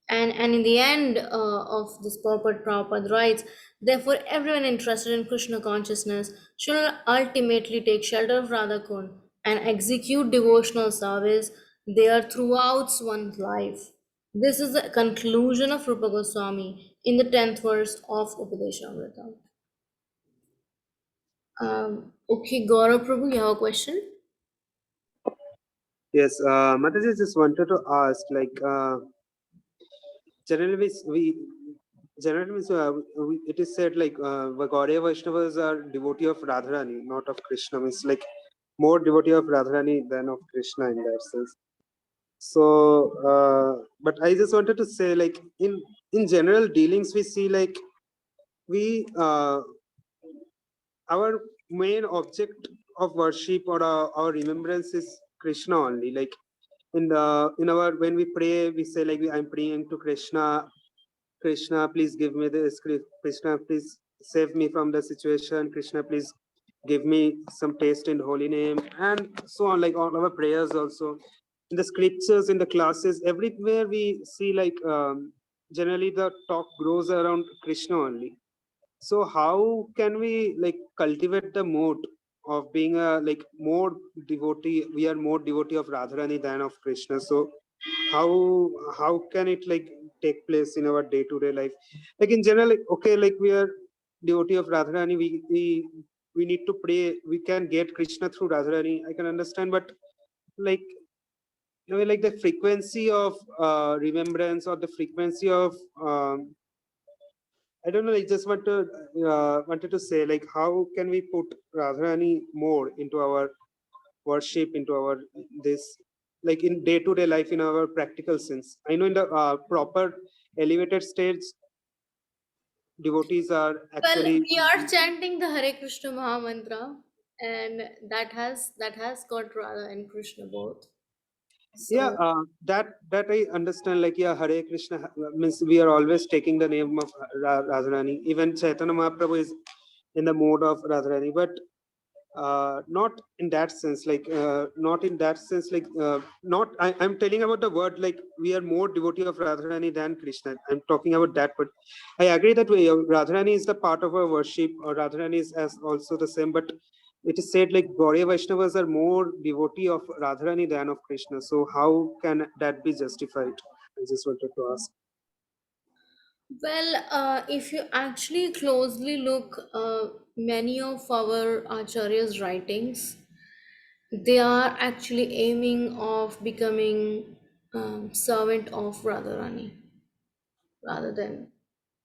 And in the end of this purport, Prabhupada writes, therefore, everyone interested in Krishna consciousness should ultimately take shelter of Radha Kund and execute devotional service there throughout one's life. This is the conclusion of Rupa Goswami in the 10th verse of Upadeshamrita. Okay, Gaurav Prabhu, you have a question? Yes, Mataji, just wanted to ask, like, generally it is said like Gaudiya Vaishnavas are devotee of Radharani, not of Krishna. Means like more devotee of Radharani than of Krishna in that sense. So but I just wanted to say, like, in general dealings, we see like we our main object of worship or our remembrance is Krishna only. Like in our, when we pray, we say like, I'm praying to Krishna. Krishna, please give me this. Krishna, please save me from the situation. Krishna, please give me some taste in holy name, and so on. Like all our prayers also in the scriptures, in the classes, everywhere we see like generally the talk grows around Krishna only. So how can we like cultivate the mood of being a like more devotee? We are more devotee of Radharani than of Krishna. So how can it like take place in our day-to-day life? Like in general, like, okay, like we are devotee of Radharani, we need to pray. We can get Krishna through Radharani. I can understand, but like you know, like the frequency of remembrance or the frequency of I don't know. I just wanted to say like, how can we put Radharani more into our worship, into our this, like in day-to-day life, in our practical sense. I know in the proper elevated stage, devotees are Well, actually, we are chanting the Hare Krishna Maha Mantra, and that has got Radha and Krishna both. yeah, So that I understand. Like, yeah, Hare Krishna means we are always taking the name of Radharani. Even Chaitanya Mahaprabhu is in the mode of Radharani, but not in that sense. Like not in that sense. Like not. I'm telling about the word. Like we are more devotee of Radharani than Krishna. I'm talking about that. But I agree that Radharani is the part of our worship, or Radharani is as also the same. But it is said like Gauriya Vaishnavas are more devotee of Radharani than of Krishna. So how can that be justified? I just wanted to ask. well, if you actually closely look, many of our acharyas' writings, they are actually aiming of becoming servant of Radharani rather than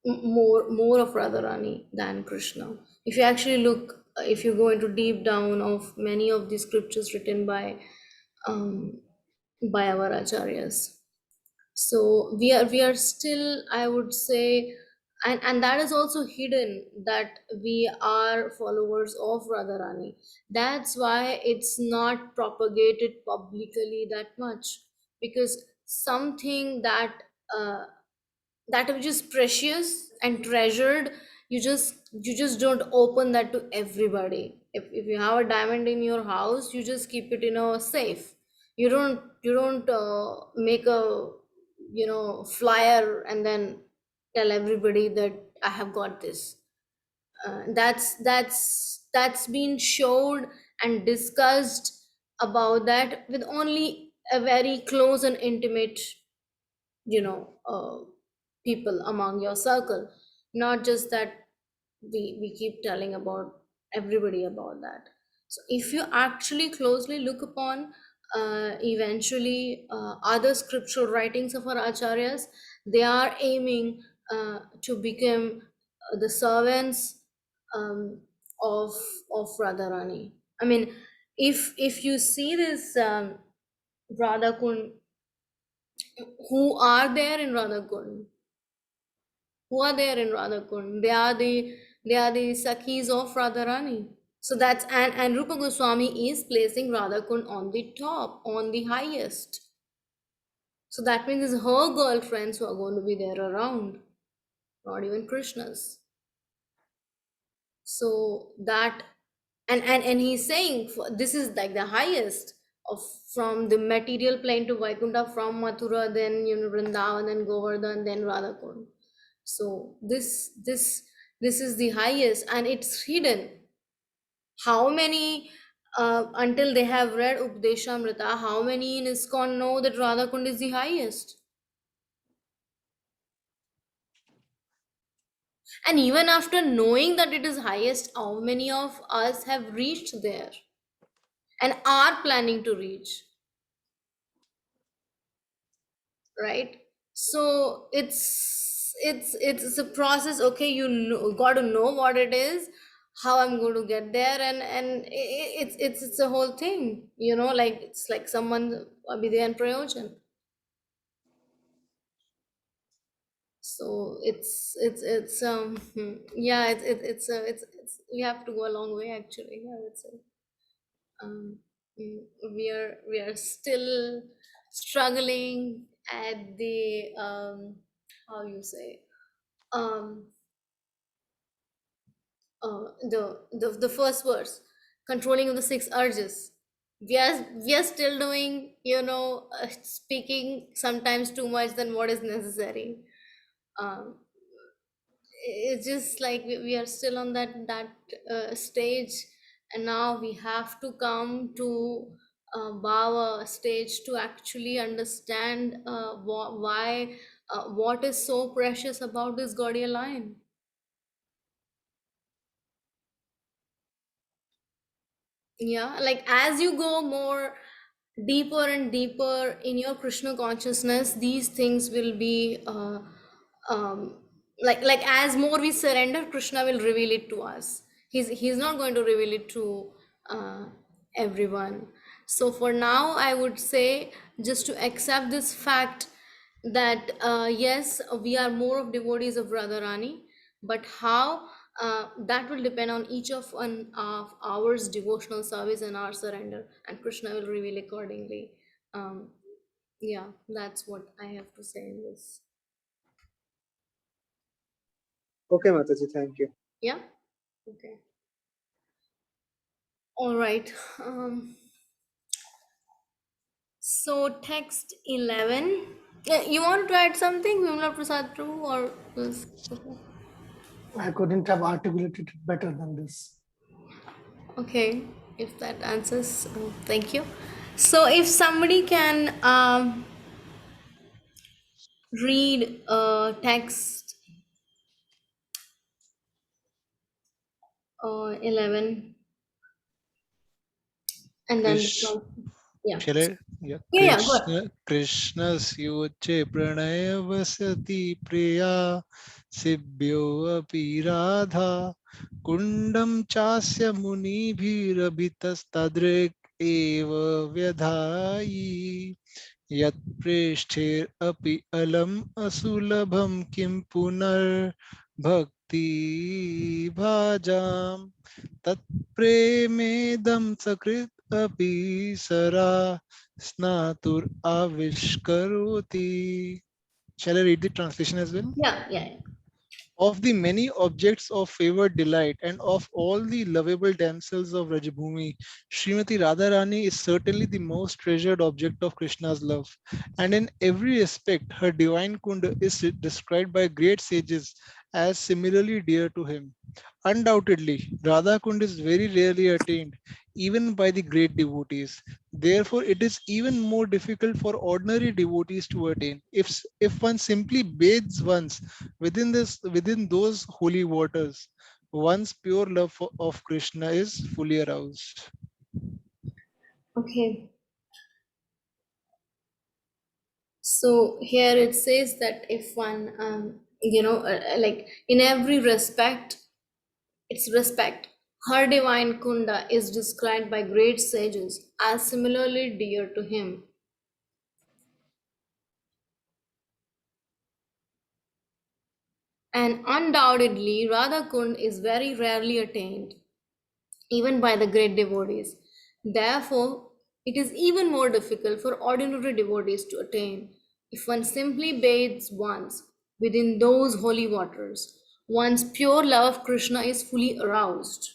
more of Radharani than Krishna. If you actually look, if you go into deep down of many of the scriptures written um, by our acharyas, so we are still, I would say, and that is also hidden, that we are followers of Radharani. That's why it's not propagated publicly that much, because something uh, that which is precious and treasured, you just don't open that to everybody. If you have a diamond in your house, you just keep it in a safe. You don't make a flyer and then tell everybody that I have got this. That's been showed and discussed about that with only a very close and intimate, you know uh, people among your circle, not just that we keep telling about everybody about that. So if you actually closely look upon, eventually, other scriptural writings of our acharyas, they are aiming to become the servants um, of Radharani. I mean, if you see this, Radha Kund, who are there in Radhakund? Who are there in Radhakund? They are the Sakhis of Radharani. So that's, and Rupa Goswami is placing Radhakund on the top, on the highest. So that means it's her girlfriends who are going to be there around, not even Krishna's. So that, and he's saying this is like the highest of, from the material plane to Vaikuntha, from Mathura, then Vrindavan, then Govardhan, then Radhakund. So this is the highest, and it's hidden. How many, until they have read Upadeshamrita, how many in ISKCON know that Radhakund is the highest? And even after knowing that it is highest, how many of us have reached there and are planning to reach? Right? So it's a process. Okay, got to know what it is, how I'm going to get there, and it's a whole thing, like it's like someone abhidya and prayojan. So yeah, it's we have to go a long way actually, I would say. um, we are still struggling at the how you say um the first verse, controlling of the six urges. We are still doing, speaking sometimes too much than what is necessary. um it's just like we are still on that stage, and now we have to come to Bhava stage to actually understand why what is so precious about this Gaudiya line. Yeah, like as you go more deeper and deeper in your Krishna consciousness, these things will be um, like as more we surrender, Krishna will reveal it to us. He's not going to reveal it to uh, everyone. So for now, I would say just to accept this fact that yes, we are more of devotees of Radharani, but how, that will depend on each of one of ours devotional service and our surrender, and Krishna will reveal accordingly. um, yeah, that's what I have to say in this. Okay, Mataji, thank you. Yeah, okay, all right. So text 11. You want to add something, Vimla Prasad Prabhu, or was okay? I couldn't have articulated it better than this. Okay, if that answers, thank you. So if somebody can read text 11 and then Krish, yeah, shall I? Yeah. yeah, go ahead. Krishnasyoche pranayavasati priya sibbhyo api radha kundam chasya munibhirabhitastadrik eva vyadhayi yat preshthir api alam asulabham kim punar bhakti bhajam तत्प्रेमेदं सकृत् अपि सरा स्नातुर आविष्करोति. Shall I read the translation as well? Yeah. Of the many objects of favored delight and of all the lovable damsels of Rajabhumi, Srimati Radharani is certainly the most treasured object of Krishna's love. And in every respect, her divine kunda is described by great sages as similarly dear to him. Undoubtedly, Radha Kund is very rarely attained, even by the great devotees. Therefore, it is even more difficult for ordinary devotees to attain. If one simply bathes once within those holy waters, one's pure love of Krishna is fully aroused. Okay, so here it says that if one like in every respect, its respect, her divine kunda is described by great sages as similarly dear to him. And undoubtedly, Radha Kund is very rarely attained, even by the great devotees. Therefore, it is even more difficult for ordinary devotees to attain. If one simply bathes once within those holy waters, one's pure love of Krishna is fully aroused.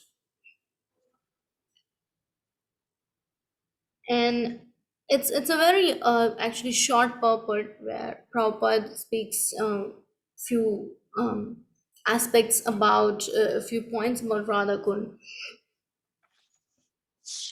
And it's a very actually short purport where Prabhupada speaks few aspects about a few points about Radha Kund.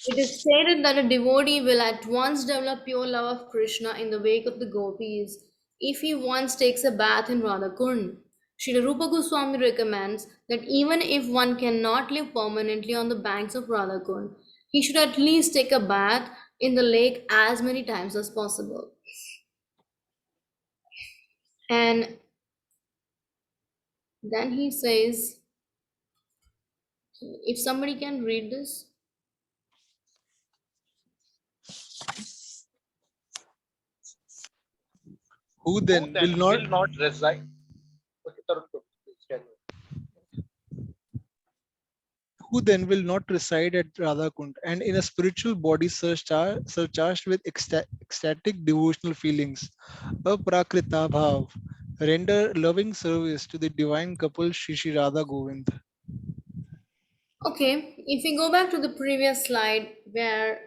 It is stated that a devotee will at once develop pure love of Krishna in the wake of the gopis if he once takes a bath in Radha Kund. Srila Rupa Goswami recommends that even if one cannot live permanently on the banks of Radha Kund, he should at least take a bath in the lake as many times as possible. And then he says, if somebody can read this. Who then will not who then will not reside at Radhakund and in a spiritual body surcharged with ecstatic devotional feelings, aprakrita bhav, render loving service to the divine couple Shri Shri Radha Govind. Okay, if we go back to the previous slide where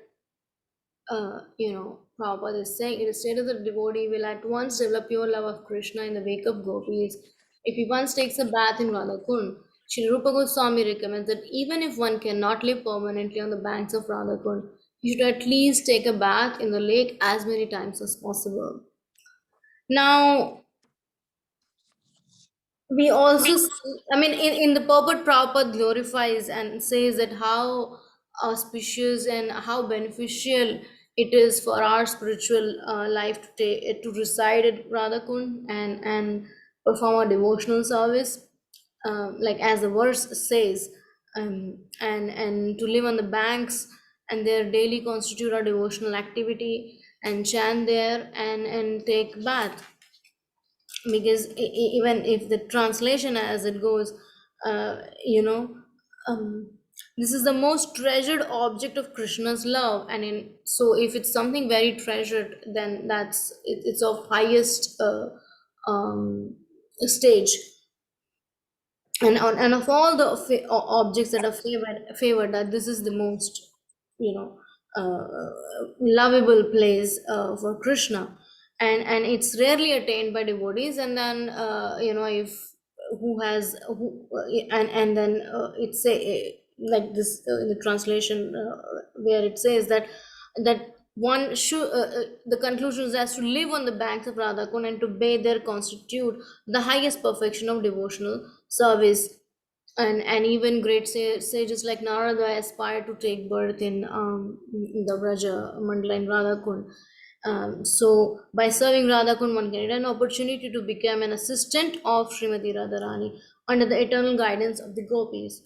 Prabhupada is saying, it is stated that the devotee will at once develop pure love of Krishna in the wake of gopis. If he once takes a bath in Radhakund, Sri Rupa Goswami recommends that even if one cannot live permanently on the banks of Radhakund, you should at least take a bath in the lake as many times as possible. Now, we also see, I mean, in the purport, Prabhupada glorifies and says that how auspicious and how beneficial it is for our spiritual life to reside at Radhakund and perform a devotional service, like as the verse says, and to live on the banks and their daily constitute our devotional activity and chant there and take bath, because even if the translation as it goes, uh, you know um, this is the most treasured object of Krishna's love, and so if it's something very treasured, then it's of highest stage, and of all the objects that are favored, that this is the most you know lovable place for Krishna, and it's rarely attained by devotees. And then if who has who and then it's a like this in the translation where it says that one should the conclusion is as to live on the banks of Radhakund and to bathe there constitute the highest perfection of devotional service, and even great sages like Narada aspire to take birth in the Vraja Mandala in Radhakund. So by serving Radhakund, one can get an opportunity to become an assistant of Srimati Radharani under the eternal guidance of the gopis.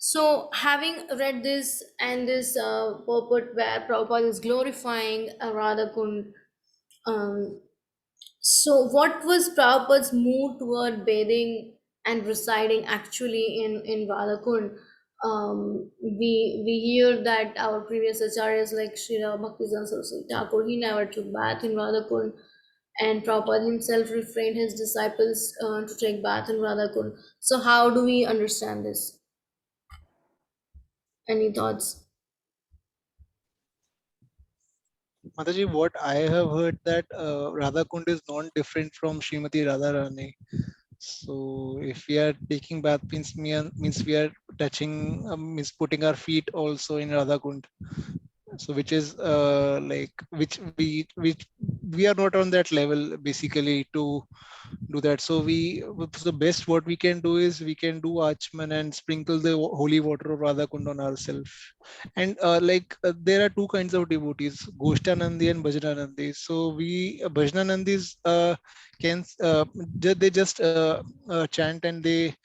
So having read this and this purport where Prabhupada is glorifying Radhakund, so what was Prabhupada's mood toward bathing and residing actually in Radhakund? We hear that our previous acharyas like Srila Bhakti Sastri Thakur, he never took bath in Radhakund, and Prabhupada himself refrained his disciples to take bath in Radhakund. So how do we understand this? Any thoughts? Mataji, what I have heard that Radhakund is non-different from Srimati Radharani. So if we are taking bath means we are touching, means putting our feet also in Radhakund. So which is which we are not on that level basically to do that. So the best what we can do is we can do Achman and sprinkle the holy water of Radhakund on ourselves. And there are two kinds of devotees, Goshtanandi and Bhajananandi. So we Bhajananandis can they just chant and they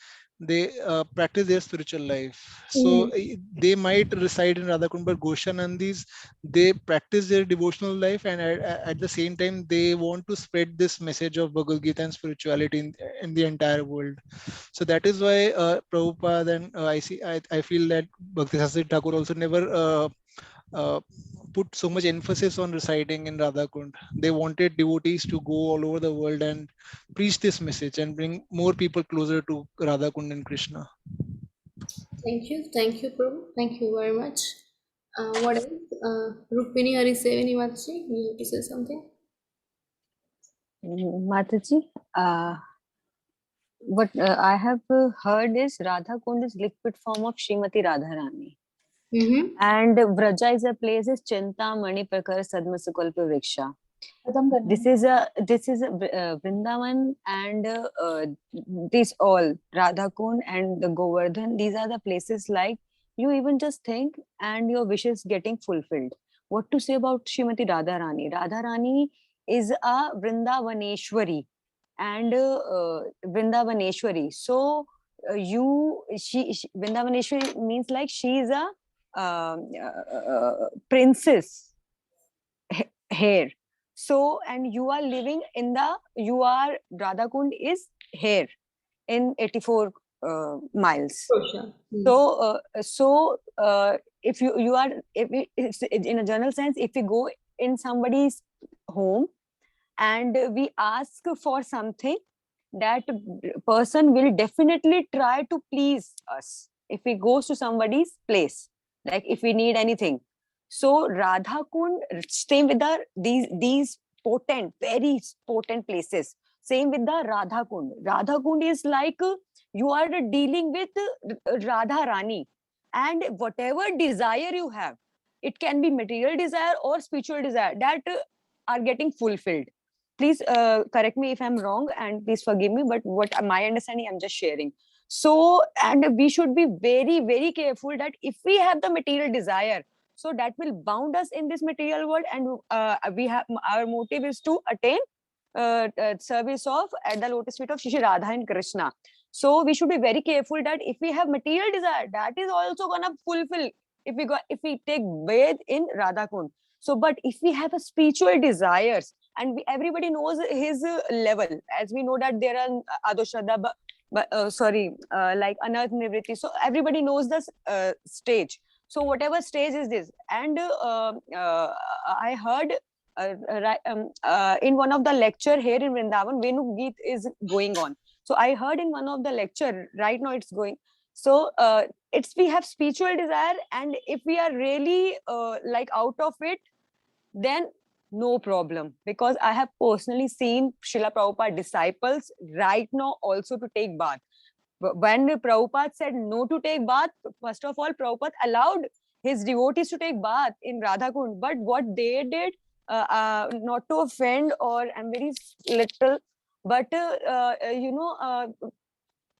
practice their spiritual life. So they might reside in Radhakund, but Goshanandis, they practice their devotional life, and at the same time they want to spread this message of Bhagavad Gita and spirituality in the entire world. So that is why Prabhupada and I feel that Bhakti Sastri Thakur also never put so much emphasis on residing in Radhakund. They wanted devotees to go all over the world and preach this message and bring more people closer to Radhakund and Krishna. Thank you, Prabhu. Thank you very much. What else? Rukmini Harisevani Mataji, you have to say something? Mataji, what I have heard is Radhakund is liquid form of Srimati Radharani. And Vraja is a place is Chinta Mani Prakar Sadmasukalpa Vriksha. This is a Vrindavan, and these all Radhakund and the Govardhan. These are the places like you even just think and your wishes getting fulfilled. What to say about Srimati Radharani? Radharani is a Vrindavaneshwari and Vrindavaneshwari. So she Vrindavaneshwari means like she is a princess here. So, and you are living in Radhakund is here in 84 miles. For sure. If you are, it's in a general sense, if we go in somebody's home and we ask for something, that person will definitely try to please us. If we go to somebody's place, like if we need anything, so Radha Kund, same with these potent, very potent places. Same with the Radha Kund. Radha Kund is like you are dealing with Radha Rani, and whatever desire you have, it can be material desire or spiritual desire, that are getting fulfilled. Please correct me if I'm wrong, and please forgive me, but what my understanding, I'm just sharing. So, and we should be very, very careful that if we have the material desire, so that will bound us in this material world, and we have, our motive is to attain service of at the lotus feet of Shri Radha and Krishna. So we should be very careful that if we have material desire, that is also gonna fulfill if we take bath in Radha Kund. So, but if we have a spiritual desires, and everybody knows his level, as we know that there are Adoshada, like Anarth Nivritti. So everybody knows this stage. So whatever stage is this, and I heard in one of the lecture here in Vrindavan, Venu Geet is going on. So I heard in one of the lecture, right now it's going. So it's, we have spiritual desire, and if we are really like out of it, then no problem, because I have personally seen Srila Prabhupada disciples right now also to take bath. When Prabhupada said no to take bath, first of all, Prabhupada allowed his devotees to take bath in Radha Kund. But what they did, not to offend, or I'm very little, but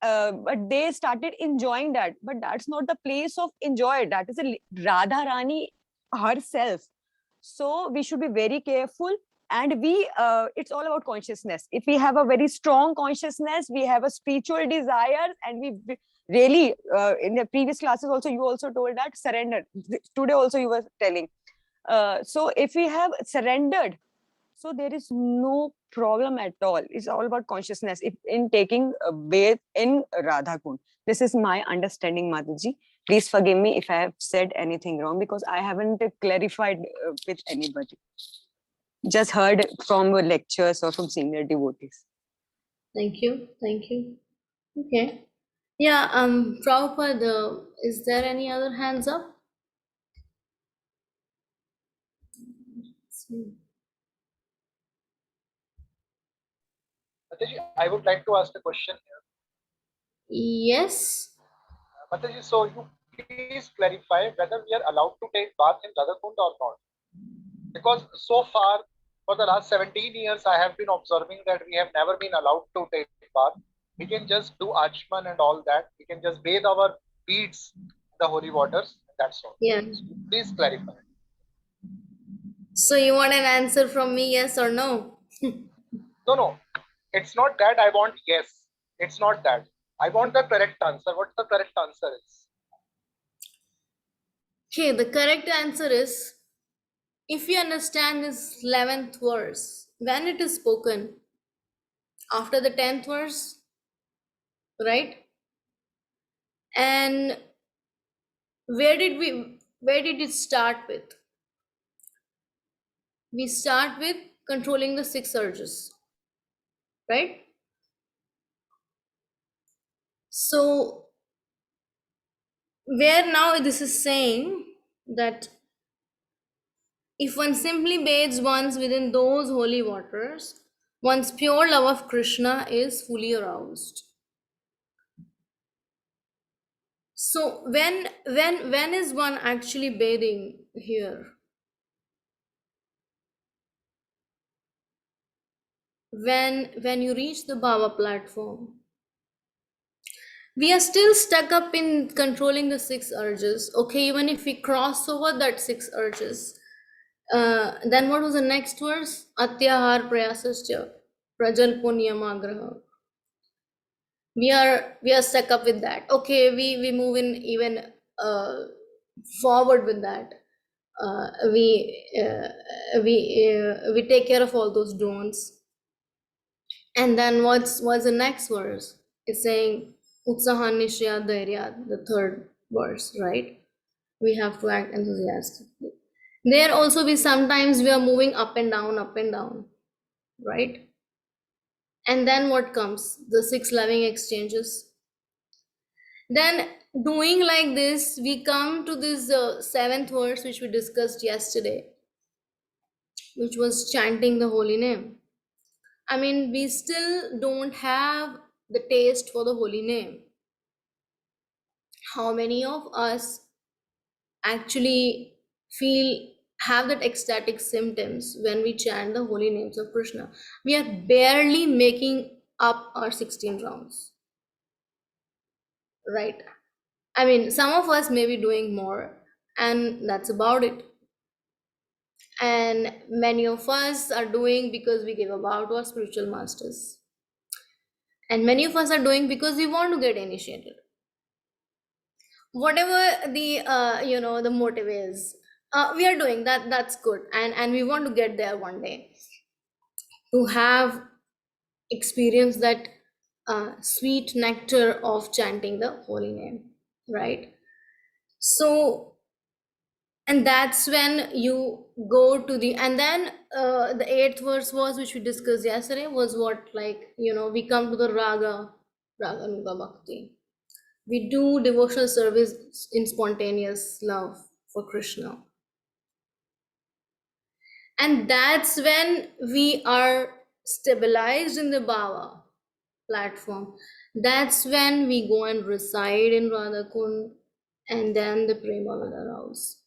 but they started enjoying that. But that's not the place of enjoy. That is a Radha Rani herself. So we should be very careful, and we it's all about consciousness. If we have a very strong consciousness, we have a spiritual desire, and we really in the previous classes also, you also told that surrender. Today also you were telling. So if we have surrendered, so there is no problem at all. It's all about consciousness in taking a bath in Radha Kund. This is my understanding, Mataji. Please forgive me if I have said anything wrong, because I haven't clarified with anybody. Just heard from lectures or from senior devotees. Thank you. Thank you. Okay. Yeah, Prabhupada, is there any other hands up? Mataji, I would like to ask a question here. Yes. Mataji, so you please clarify whether we are allowed to take bath in Radha Kund or not. Because so far, for the last 17 years, I have been observing that we have never been allowed to take bath. We can just do Achman and all that. We can just bathe our feet in the holy waters. That's all. Yeah. So please clarify. So you want an answer from me, yes or no? No. It's not that I want yes. It's not that. I want the correct answer. What the correct answer is? Okay, the correct answer is, if you understand this 11th verse, when it is spoken after the 10th verse, right? And where did it start with? We start with controlling the 6 urges, right? So where now this is saying that if one simply bathes once within those holy waters, one's pure love of Krishna is fully aroused. So when is one actually bathing here? When you reach the Baba platform. We are still stuck up in controlling the 6 urges. Okay, even if we cross over that 6 urges, then what was the next verse? Atyahar prayasascha prajal punyamagraha. We are stuck up with that. Okay, we move in even forward with that. We take care of all those don'ts. And then what's the next verse? It's saying Utsaha Nishya Dhairya, the third verse, right? We have to act enthusiastically. There also sometimes we are moving up and down, right? And then what comes? The 6 loving exchanges. Then doing like this, we come to this 7th verse, which we discussed yesterday, which was chanting the holy name. I mean, we still don't have the taste for the holy name. How many of us actually have that ecstatic symptoms when we chant the holy names of Krishna? We are barely making up our 16 rounds, right? I mean, some of us may be doing more, and that's about it. And many of us are doing because we give about to our spiritual masters. And many of us are doing because we want to get initiated. Whatever the the motive is, we are doing that. That's good, and we want to get there one day, to have experienced that sweet nectar of chanting the holy name, right? So, and that's when you go to the, and then the 8th verse was, which we discussed yesterday, was what, like, we come to the raga nuga bhakti. We do devotional service in spontaneous love for Krishna. And that's when we are stabilized in the bhava platform. That's when we go and reside in Radha Kund, and then the prema will arouse.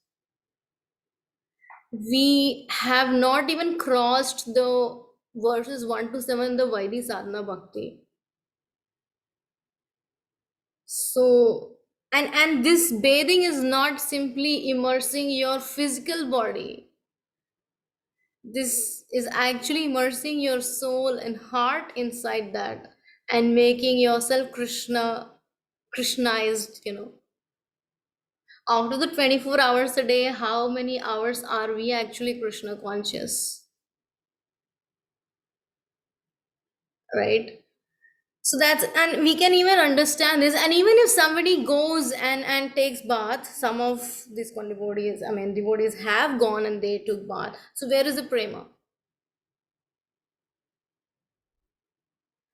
We have not even crossed the verses 1 to 7, the Vaidhi Sadhana Bhakti. So, and this bathing is not simply immersing your physical body. This is actually immersing your soul and heart inside that, and making yourself Krishnized, Out of the 24 hours a day, how many hours are we actually Krishna conscious? Right? So that's, and we can even understand this. And even if somebody goes and takes bath, some of these devotees have gone and they took bath. So where is the prema?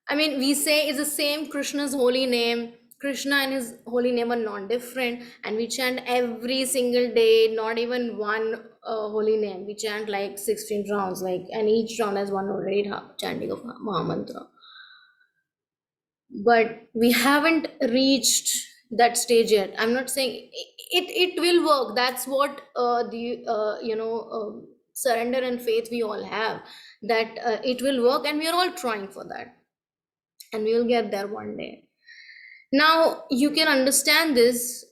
I mean, we say it's the same Krishna's holy name. Krishna and his holy name are non-different, and we chant every single day, not even one holy name. We chant like 16 rounds, and each round has 108 chanting of Mahamantra. But we haven't reached that stage yet. I'm not saying it will work. That's what surrender and faith we all have, that it will work, and we are all trying for that, and we will get there one day. Now you can understand this,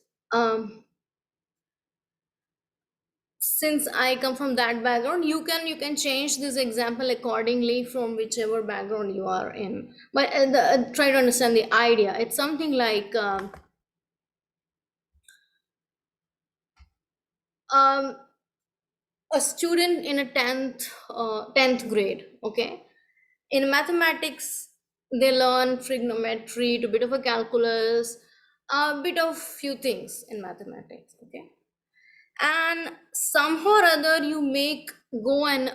since I come from that background. You can change this example accordingly from whichever background you are in, but try to understand the idea. It's something like a student in a 10th grade, okay? In mathematics, they learn trigonometry, to bit of a calculus, a bit of few things in mathematics, okay? And somehow or other you make go and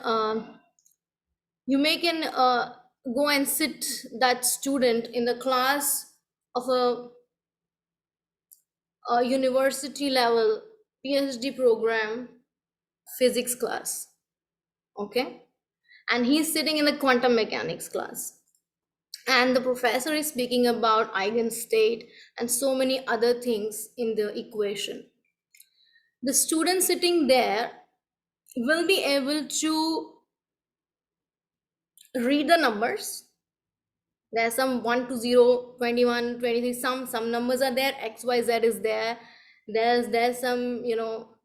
go and sit that student in the class of a university level PhD program physics class, okay? And he's sitting in the quantum mechanics class, and the professor is speaking about eigenstate and so many other things in the equation. The student sitting there will be able to read the numbers. There's some 1 to 0, 21, 23, some numbers are there, XYZ is there. There's some,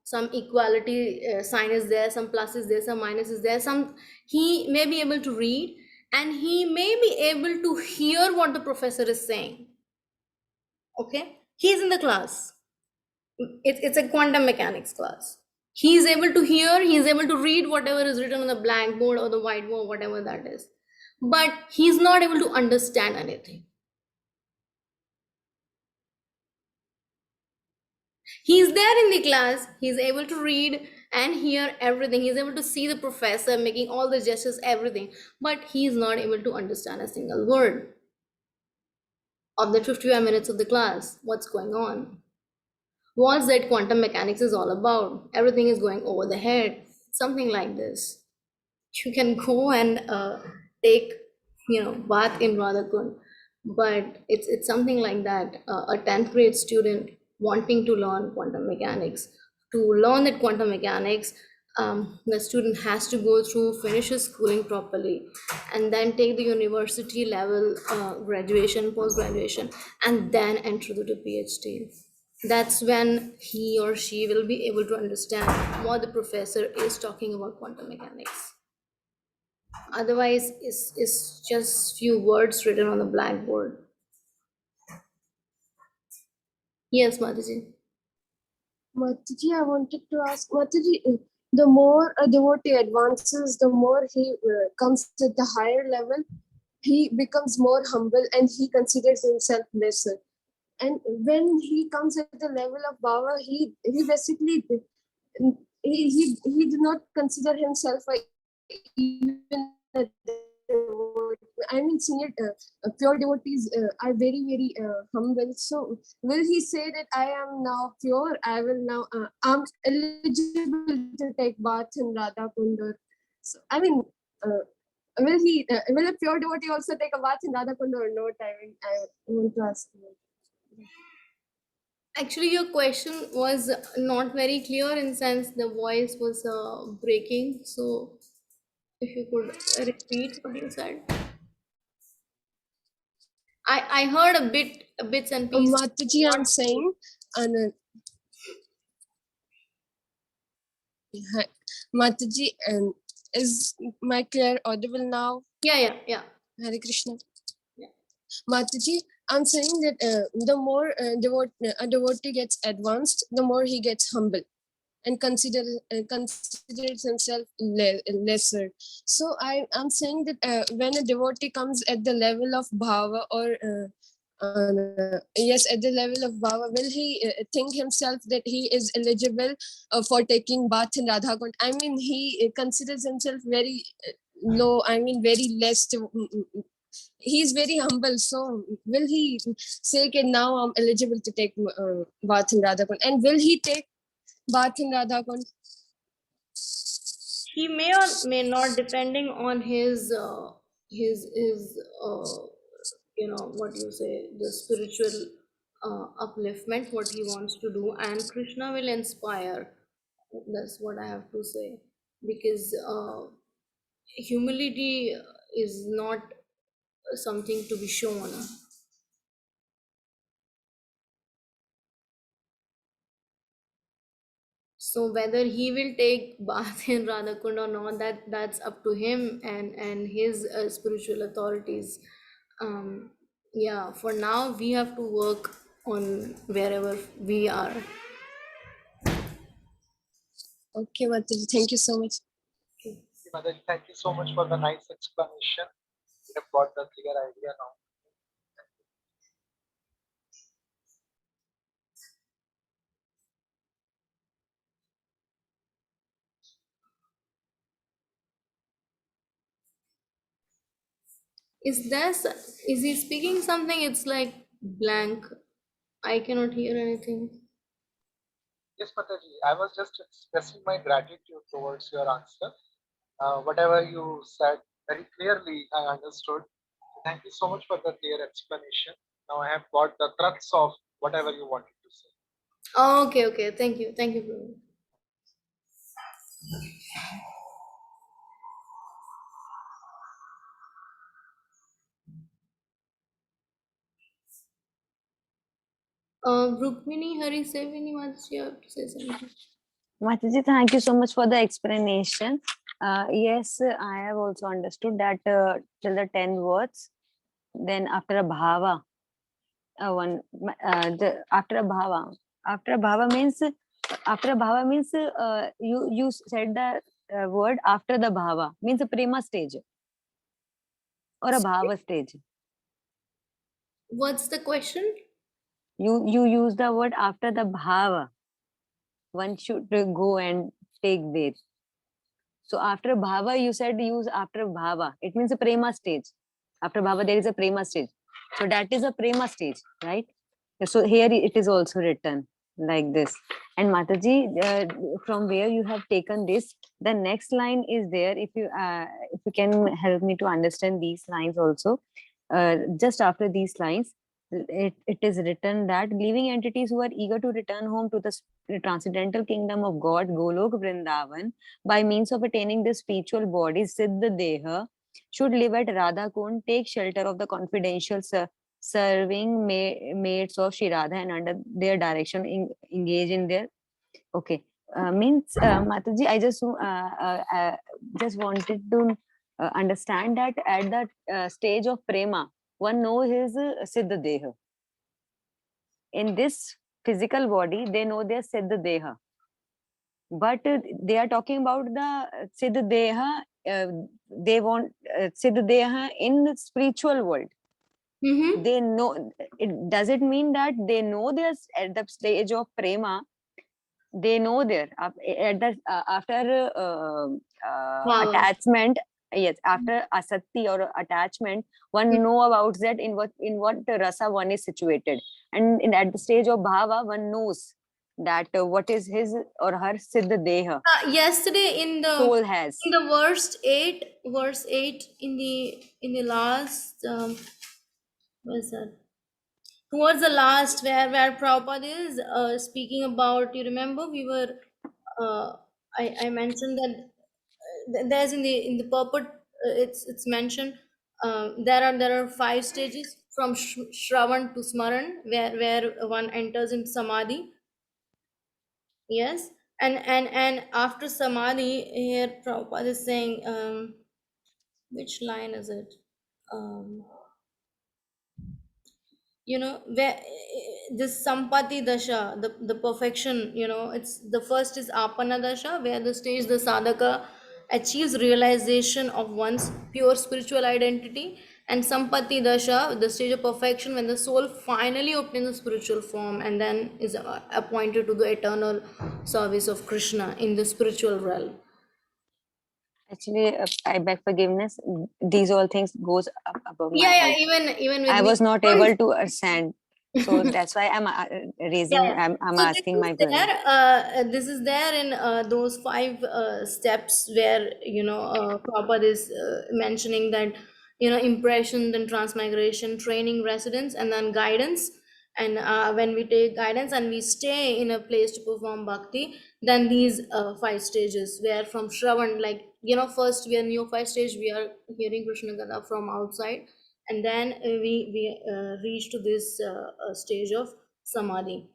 some equality sign is there, some plus is there, some minus is there, some he may be able to read, and he may be able to hear what the professor is saying. Okay, he's in the class. It's a quantum mechanics class. He's able to hear, he's able to read whatever is written on the blackboard or the whiteboard, whatever that is, but he's not able to understand anything. He's there in the class, he's able to read and hear everything, he's able to see the professor making all the gestures, everything, but he's not able to understand a single word of the 55 minutes of the class. What's going on? What's that quantum mechanics is all about? Everything is going over the head, something like this. You can go and take, bath in Radhakund, but it's something like that. A 10th grade student wanting to learn quantum mechanics. To learn that quantum mechanics, the student has to go through, finish his schooling properly, and then take the university level graduation, post graduation, and then enter the PhD. That's when he or she will be able to understand what the professor is talking about quantum mechanics. Otherwise, it's just few words written on the blackboard. Yes, Mataji. Mataji, I wanted to ask, Mataji, the more a devotee advances, the more he comes to the higher level, he becomes more humble and he considers himself lesser. And when he comes at the level of Baba, he basically he do not consider himself even a devotee. I mean, senior pure devotees are very humble. So will he say that I am now pure? I will now I'm eligible to take bath in Radha Kundur. So I mean, will a pure devotee also take a bath in Radha Kundur or not? I mean, I want to ask you. Actually, your question was not very clear in sense the voice was breaking. So if you could repeat what you said. I heard bits and pieces. Mataji, I'm saying, and Mataji, is my clear audible now? Yeah. Hare Krishna. Yeah. Mataji, I'm saying that the more a devotee gets advanced, the more he gets humble and considers himself lesser. So I'm saying that when a devotee comes at the level of bhava or yes, at the level of bhava, will he think himself that he is eligible for taking bath in Radha Kund? I mean, he considers himself very low. I mean, very less. He's very humble. So will he say that now I'm eligible to take bath in Radha Kund? And will he take bath in Radha Kund? He may or may not, depending on his what you say, the spiritual upliftment, what he wants to do, and Krishna will inspire. That's what I have to say, because humility is not something to be shown. So whether he will take bath in Radhakund or not, that's up to him and his spiritual authorities. Yeah, for now we have to work on wherever we are. Okay, Mataji, thank you so much. Mataji, thank you so much for the nice explanation. We have got the clear idea now. Is he speaking something? It's like blank. I cannot hear anything. Yes, Mataji, I was just expressing my gratitude towards your answer. Whatever you said very clearly, I understood. Thank you so much for the clear explanation. Now I have got the crux of whatever you wanted to say. Oh, okay. Thank you, Prabhu. Rukmini, Hari, Sevini, what's you have to say something? Mataji, thank you so much for the explanation. Yes, I have also understood that till the 10 words, then after a bhava, after a bhava means you said the word after the bhava means a prema stage or a bhava stage. What's the question? You use the word after the bhava. one should go and take bath. So after bhava, you said use after bhava. It means a prema stage. After bhava, there is a prema stage. So that is a prema stage, right? So here it is also written like this. And Mataji, from where you have taken this, the next line is there. If you can help me to understand these lines also. Just after these lines, it is written that living entities who are eager to return home to the transcendental kingdom of God, Golok Vrindavan, by means of attaining the spiritual body, Siddha Deha, should live at Radha Kund, take shelter of the confidential serving maids of Shri Radha, and under their direction engage in their okay. Means Mataji, I just wanted to understand that at that stage of prema, one knows his Siddha Deha. In this physical body, they know their Siddha Deha. But they are talking about the Siddha Deha, they want Siddha Deha in the spiritual world. They know, does it mean that they know there's at the stage of prema, they know there at the after attachment, yes, after asakti or attachment, one know about that in what rasa one is situated, and at the stage of bhava one knows that what is his or her siddha deha Yesterday in the soul has. in the verse 8 in the last what is that? Towards the last where Prabhupada is speaking about, you remember we were I mentioned that there's in the purport it's mentioned there are 5 stages from Shravan to Smaran where one enters in Samadhi. Yes, and after Samadhi, here Prabhupada is saying, which line is it? You know, where this Sampati Dasha, the perfection, you know, it's the first is Apana Dasha, where the stage the sadhaka achieves realization of one's pure spiritual identity, and Sampati Dasha, the stage of perfection when the soul finally obtains the spiritual form and then is appointed to the eternal service of Krishna in the spiritual realm. Actually, I beg forgiveness. These all things goes above my Yeah, head. even with I me. was not able to understand, so that's why I'm raising. Yeah. I'm So asking my query. this is there in those 5 steps where, you know, Prabhupada is mentioning that, you know, impression, then transmigration, training, residence, and then guidance. And when we take guidance and we stay in a place to perform bhakti, then these 5 stages where from Shravan, like, you know, first we are in 5 stage, we are hearing Krishna Gada from outside, and then we reach to this stage of Samadhi.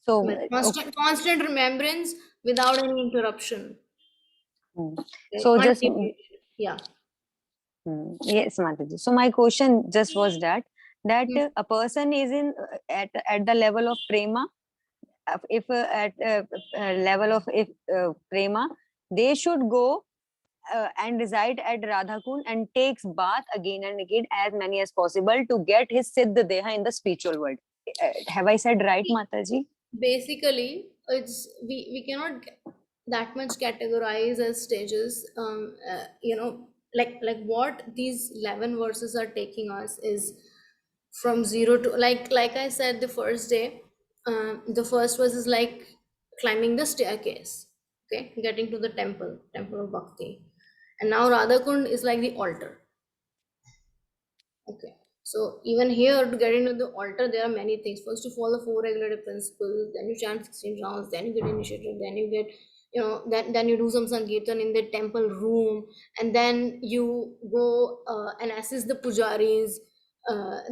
So, With constant remembrance without any interruption. so just Yeah. yes, Mataji. So my question just was that a person is in at the level of prema, if at level of if prema, they should go and reside at Radhakund and takes bath again and again as many as possible to get his siddha deha in the spiritual world. Have I said right, Mataji? Basically, it's we cannot that much categorize as stages. You know, like what these 11 verses are taking us is from 0 to, like I said the first day, the first verse is like climbing the staircase, okay, getting to the temple of Bhakti, and now Radhakund is like the altar. Okay. So even here to get into the altar, there are many things. First, you follow 4 regulative principles, then you chant 16 rounds, then you get initiated, then you get, you know, then you do some sankirtan in the temple room, and then you go and assist the pujaris,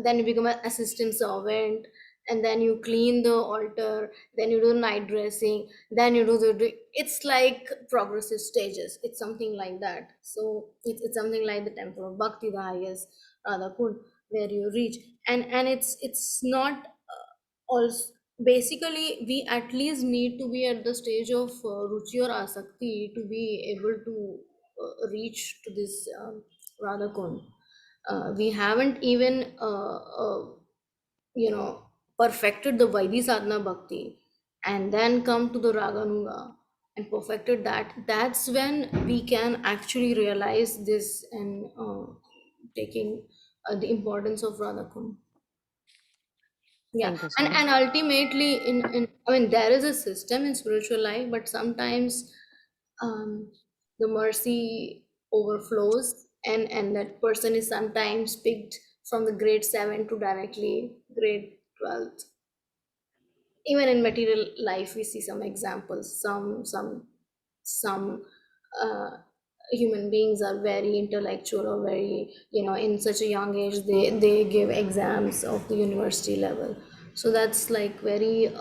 then you become an assistant servant, and then you clean the altar, then you do night dressing, then you do it's like progressive stages. It's something like that. So it's something like the temple of Bhakti, the highest Radha Kund, where you reach, and it's not also, basically we at least need to be at the stage of ruchi or asakti to be able to reach to this Radha Kund. We haven't even you know, perfected the Vaidhi sadhana bhakti, and then come to the Raganuga and perfected that, that's when we can actually realize this and taking the importance of Radhakund. Yeah, Thank you so much. and ultimately in I mean there is a system in spiritual life, but sometimes um, the mercy overflows, and that person is sometimes picked from the grade 7 to directly grade 12th. Even in material life we see some examples. Some uh, human beings are very intellectual, or very, in such a young age they give exams of the university level. So that's like very,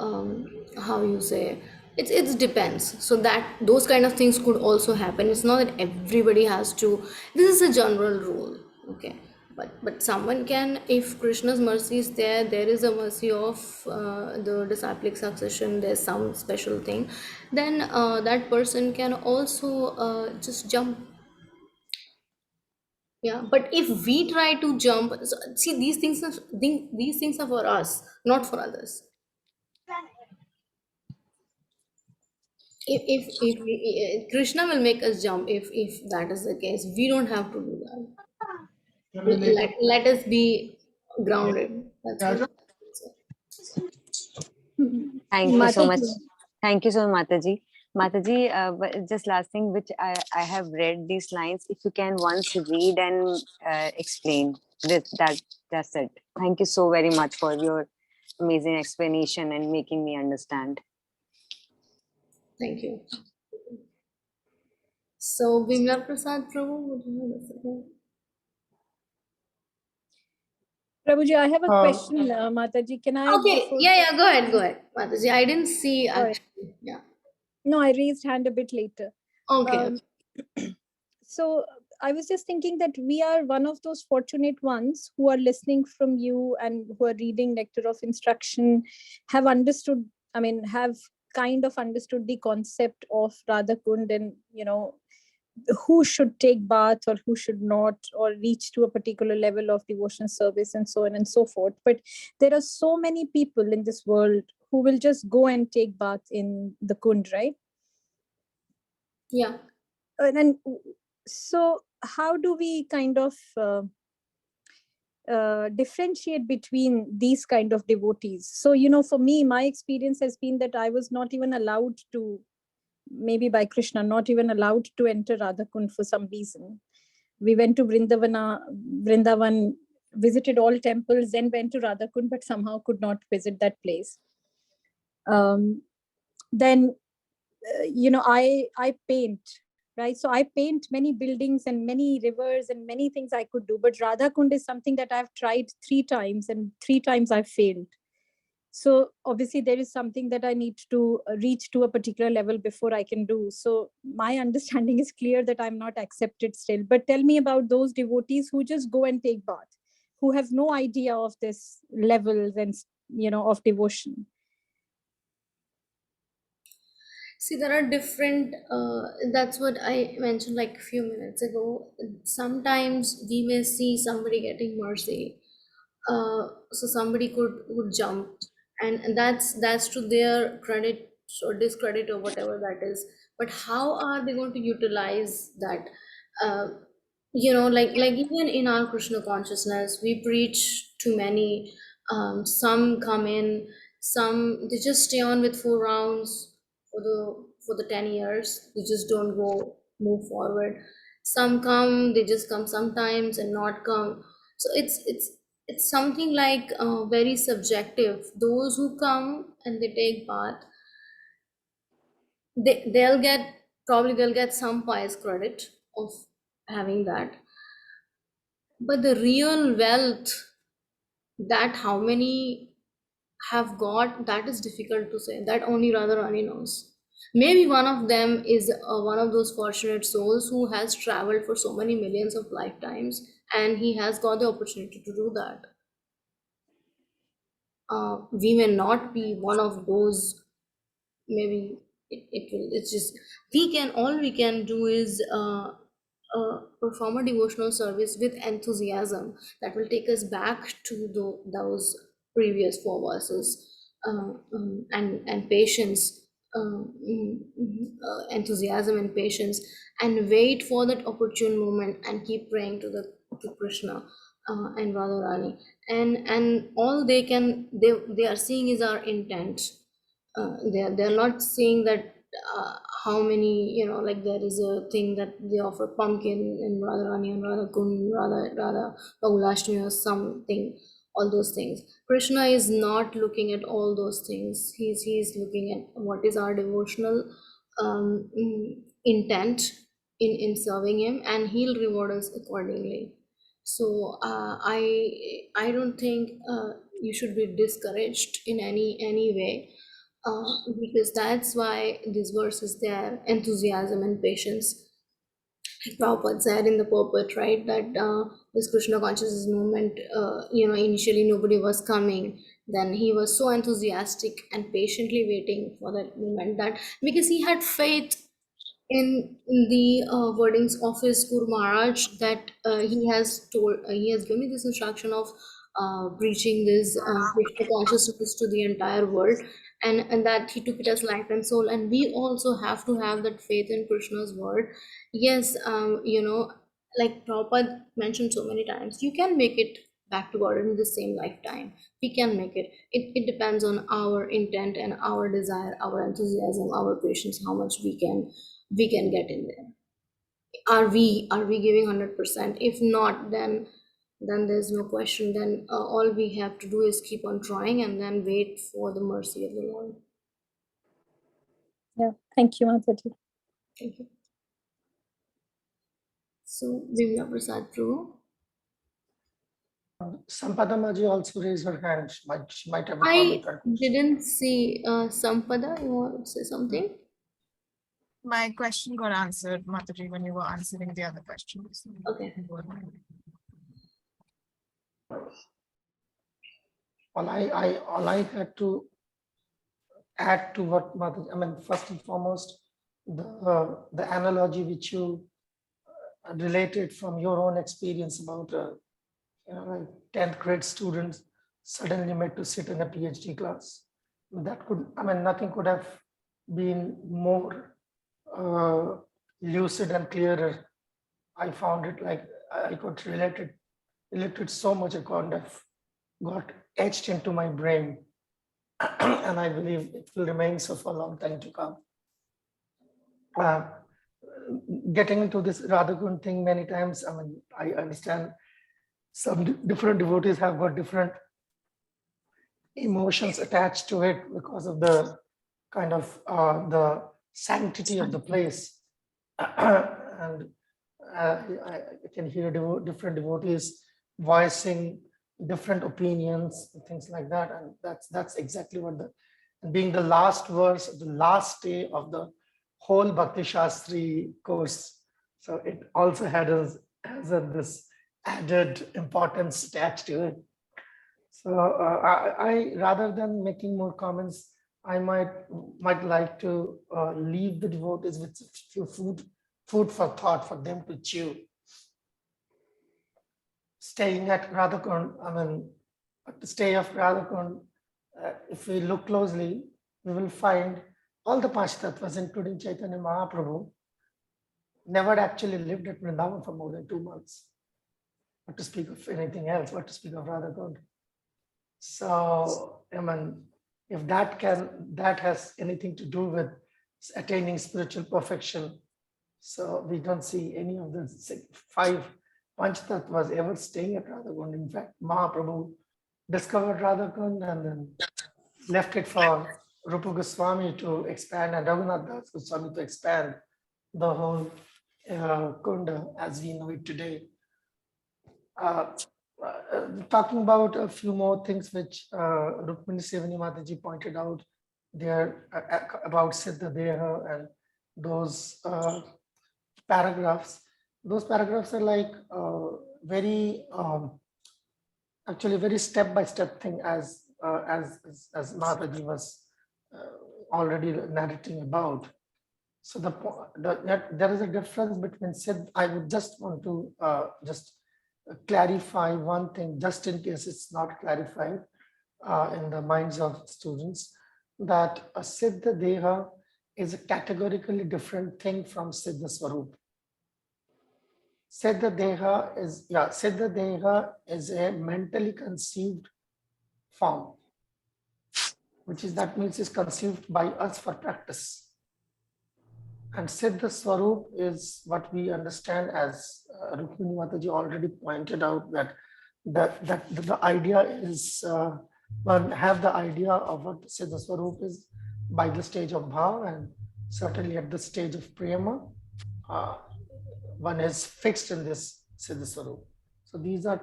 how you say, it depends. So that those kind of things could also happen. It's not that everybody has to, this is a general rule. Okay, but someone can, if Krishna's mercy is there, there is a mercy of the disciplic succession, there's some special thing, then that person can also just jump. Yeah, but if we try to jump, so, see, these things are for us, not for others. Krishna will make us jump, if that is the case, we don't have to do that. Let us be grounded. That's what I would say. Thank you so much. Mataji. Thank you so much, Mataji. Mataji, just last thing, which I have read these lines. If you can once read and explain this, that's it. Thank you so very much for your amazing explanation and making me understand. Thank you. So, Bimla Prasad Prabhu, would you like to say? Prabhuji, I have a question, Mataji. Can I Okay, before? yeah, go ahead, Mataji. I didn't see All right. actually. Yeah. No, I raised hand a bit later. Okay. So I was just thinking that we are one of those fortunate ones who are listening from you and who are reading Nectar of Instruction, have understood, I mean, have kind of understood the concept of Radha Kund, and, who should take bath or who should not, or reach to a particular level of devotion service and so on and so forth. But there are so many people in this world who will just go and take bath in the Kund, right? Yeah. And so how do we kind of differentiate between these kind of devotees? So, for me, my experience has been that I was not even allowed to, maybe by Krishna, not even allowed to enter Radhakund for some reason. We went to Vrindavan, visited all temples, then went to Radhakund, but somehow could not visit that place. Then, I paint, right? So I paint many buildings and many rivers and many things I could do. But Radhakund is something that I've tried 3 times, and 3 times I failed. So obviously there is something that I need to reach to a particular level before I can do. So my understanding is clear that I'm not accepted still. But tell me about those devotees who just go and take bath, who have no idea of this levels and, of devotion. See, there are different, that's what I mentioned like a few minutes ago. Sometimes we may see somebody getting mercy. So somebody would jump, and that's to their credit or discredit or whatever that is. But how are they going to utilize that? Uh, like even in our Krishna consciousness, we preach to many. Some come in, some they just stay on with 4 rounds for the 10 years. They just don't go move forward. Some come, they just come sometimes and not come. So it's something like very subjective. Those who come and they take bath, they'll get some pious credit of having that. But the real wealth, that how many have got, that is difficult to say. That only Radharani knows. Maybe one of them is one of those fortunate souls who has traveled for so many millions of lifetimes, and he has got the opportunity to do that. We may not be one of those. Maybe it's just, all we can do is perform a devotional service with enthusiasm that will take us back to those previous 4 verses. and patience, enthusiasm and patience, and wait for that opportune moment and keep praying to Krishna and Radharani, and all they are seeing is our intent. They're not seeing that how many, like there is a thing that they offer pumpkin and Radharani and Radhakund, Radha Paulashtami or something, all those things. Krishna is not looking at all those things. He's looking at what is our devotional intent in serving him, and he'll reward us accordingly. So I don't think you should be discouraged in any way, because that's why this verse is there: enthusiasm and patience. Like Prabhupada said in the purport, right, that this Krishna consciousness movement, initially nobody was coming. Then he was so enthusiastic and patiently waiting for that moment, that because he had faith in the wordings of his Guru Maharaj, that he has given me this instruction of preaching this Krishna consciousness to the entire world, and that he took it as life and soul. And we also have to have that faith in Krishna's word. Yes, like Prabhupada mentioned so many times, you can make it back to God in the same lifetime. We can make it. It depends on our intent and our desire, our enthusiasm, our patience, how much we can get in there. Are we giving 100%? If not, then there's no question. Then all we have to do is keep on trying and then wait for the mercy of the Lord. Yeah, thank you, Mataji. Thank you. So Vimla Prasad Prabhu. Sampada Maji also raised her hand. She might have a I comment or question. didn't see Sampada. You want to say something? My question got answered, Mataji, when you were answering the other questions. Okay. All I had to add to what Mataji, I mean, first and foremost, the analogy which you related from your own experience about like 10th grade students suddenly made to sit in a PhD class. That could, I mean, nothing could have been more lucid and clearer. I found it like I could relate it so much. It kind of got etched into my brain, and I believe it will remain so for a long time to come. Getting into this Radhakund thing many times, I mean, I understand some different devotees have got different emotions attached to it because of the kind of the sanctity of the place. And I can hear different devotees voicing different opinions and things like that. And that's exactly what being the last verse, the last day of the whole Bhakti Sastri course. So it also has this added importance attached to it. So I rather than making more comments, I might like to leave the devotees with a few food for thought for them to chew. Staying at Radhakund, I mean, at the stay of Radhakund, if we look closely, we will find all the Panchtattvas, including Chaitanya Mahaprabhu, never actually lived at Vrindavan for more than 2 months. Not to speak of anything else, but to speak of Radhakund. So, I mean, if that has anything to do with attaining spiritual perfection, so we don't see any of the 5 Panchtattvas ever staying at Radhakund. In fact, Mahaprabhu discovered Radhakund and then left it for Rupa Goswami to expand and Raghunath Das Goswami to expand the whole Kunda as we know it today. Talking about a few more things which Rukmini Sevani Mataji pointed out there about Siddha Deha and those paragraphs. Those paragraphs are like very actually very step-by-step thing as Mataji was already narrating about. So there is a difference between Siddha. I would just want to just clarify one thing, just in case it's not clarified. in the minds of students that a Siddha Deha is a categorically different thing from Siddha Swarup. Siddha Deha is a mentally conceived form, which is that means is conceived by us for practice. And Siddha Swarup is what we understand as Rukmini Mataji already pointed out, that the idea is one have the idea of what Siddha Swarup is by the stage of Bhav, and certainly at the stage of Prema, one is fixed in this Siddha Swarup. So these are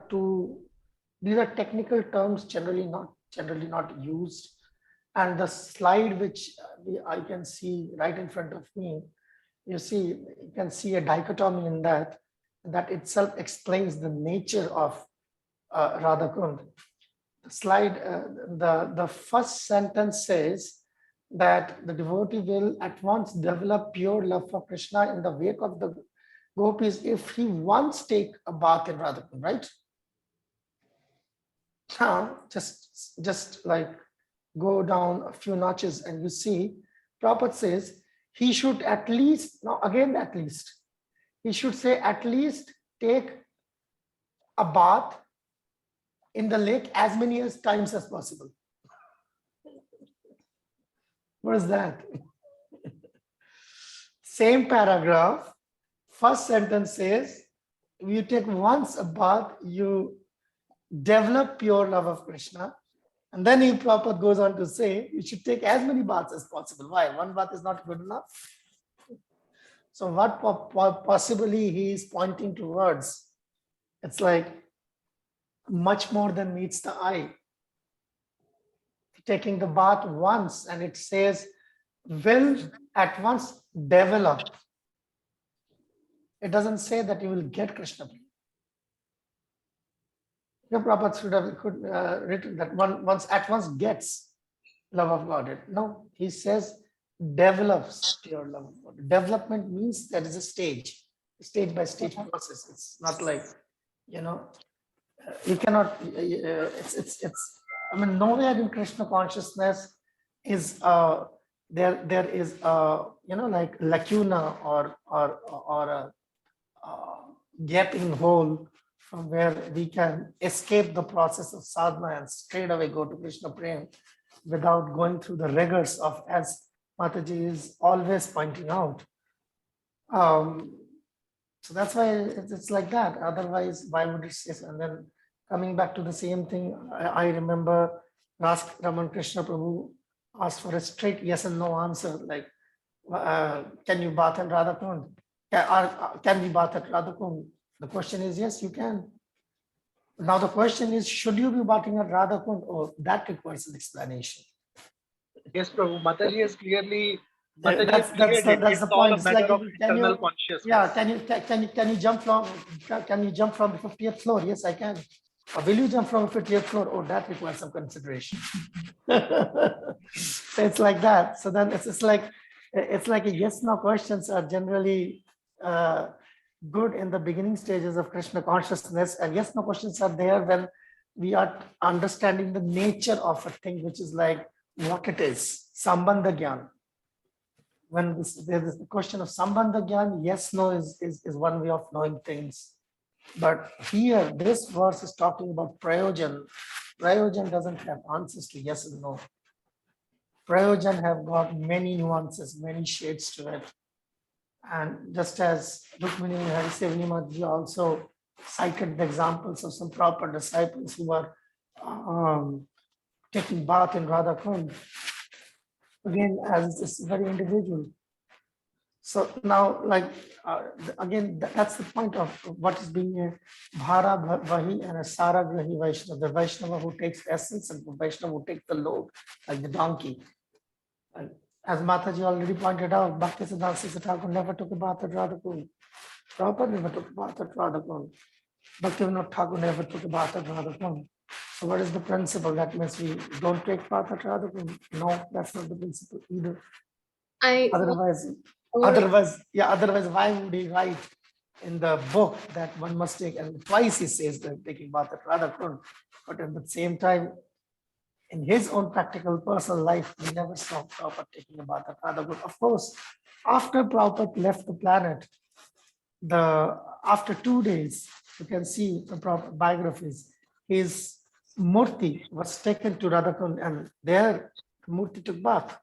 technical terms generally not used. And the slide which I can see right in front of me, you can see a dichotomy in that itself explains the nature of Radha Kund. The slide, the first sentence says that the devotee will at once develop pure love for Krishna in the wake of the gopis if he once take a bath in Radha Kund, right? Now, just like go down a few notches and you see, Prabhupada says he should at least, now again at least, he should say at least take a bath in the lake as many times as possible. What is that? Same paragraph, first sentence says, you take once a bath, you develop pure love of Krishna. And then Prabhupada goes on to say, you should take as many baths as possible. Why? One bath is not good enough. So what possibly he is pointing towards, it's like much more than meets the eye. Taking the bath once, and it says, will at once develop. It doesn't say that you will get Krishna. Prabhupada should have written that once gets love of God. No, he says develops pure love of God. Development means there is a stage by stage process. It's not like, you cannot, I mean, nowhere in Krishna consciousness is there is like lacuna or a gaping hole from where we can escape the process of sadhana and straight away go to Krishna Prem without going through the rigors of, as Mataji is always pointing out. So that's why it's like that. Otherwise, why would it say so? And then coming back to the same thing, I remember Raman Krishna Prabhu asked for a straight yes and no answer, like, can you bath in Radha Kund? Can we bath at Radha Kund? The question is, yes, you can. Now the question is, should you be bathing at Radha Kund? Oh, that requires an explanation. Yes, Prabhu. Mataji has clearly. That's the point. It's like, internal consciousness. Yeah, can you jump from the 50th floor? Yes, I can. Or will you jump from the 50th floor? Oh, that requires some consideration. So it's like that. So then it's like a yes/no questions are generally good in the beginning stages of Krishna consciousness, and yes/no questions are there when we are understanding the nature of a thing, which is like what it is, Sambandha Gyan. When there is the question of Sambandha Gyan, yes/no is one way of knowing things. But here, this verse is talking about Prayojan. Prayojan doesn't have answers to yes and no. Prayojan have got many nuances, many shades to it. And just as Rukmini Harisevani Mataji also cited the examples of some proper disciples who are taking bath in Radha Kund, again, as it's very individual. So now, like, again, that's the point of what is being a Bhara Vahi and a Sara Grahi Vaishnava, the Vaishnava who takes essence and the Vaishnava who takes the load, like the donkey. And as Mataji already pointed out, Bhakti Sastri Thakur never took a bath at Radha Kund. Prabhupada never took a bath at Radha Kund. Bhaktivinoda Thakur never took a bath at Radha Kund. So what is the principle? That means we don't take bath at Radha Kund? No, that's not the principle either. Otherwise, why would he write in the book that one must take, and twice he says that taking bath at Radha Kund, but at the same time, in his own practical personal life, we never saw Prabhupada taking a bath at Radha Kund. Of course, after Prabhupada left the planet, after 2 days, you can see the biographies, his murti was taken to Radha Kund, and there the murti took bath.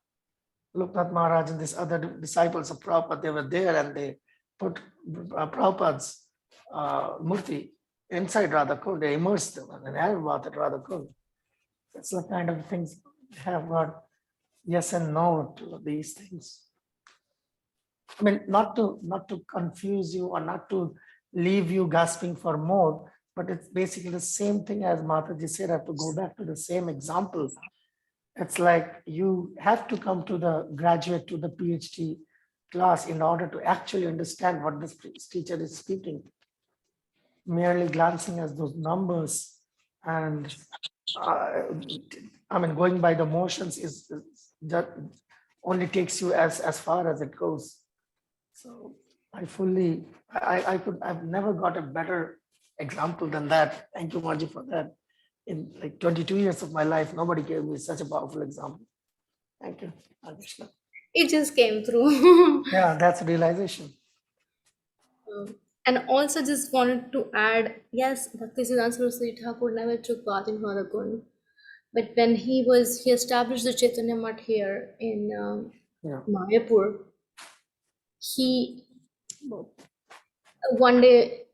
Loknath Maharaj and these other disciples of Prabhupada, they were there, and they put Prabhupada's murti inside Radha Kund. They immersed them and they had bath at Radha Kund. That's the kind of things have got yes and no to these things. I mean, not to confuse you or not to leave you gasping for more, but it's basically the same thing as Mataji said. I have to go back to the same example. It's like you have to come to the graduate to the PhD class in order to actually understand what this teacher is speaking. Merely glancing at those numbers and I mean, going by the motions is that only takes you as far as it goes. So I've never got a better example than that. Thank you, Marji, for that. In like 22 years of my life, nobody gave me such a powerful example. Thank you, Krishna. It just came through. Yeah, that's realization. And also just wanted to add, yes, Bhaktisiddhanta Saraswati Thakur never took bath in Radha Kund, but when he established the Chaitanya Math here in Mayapur, he one day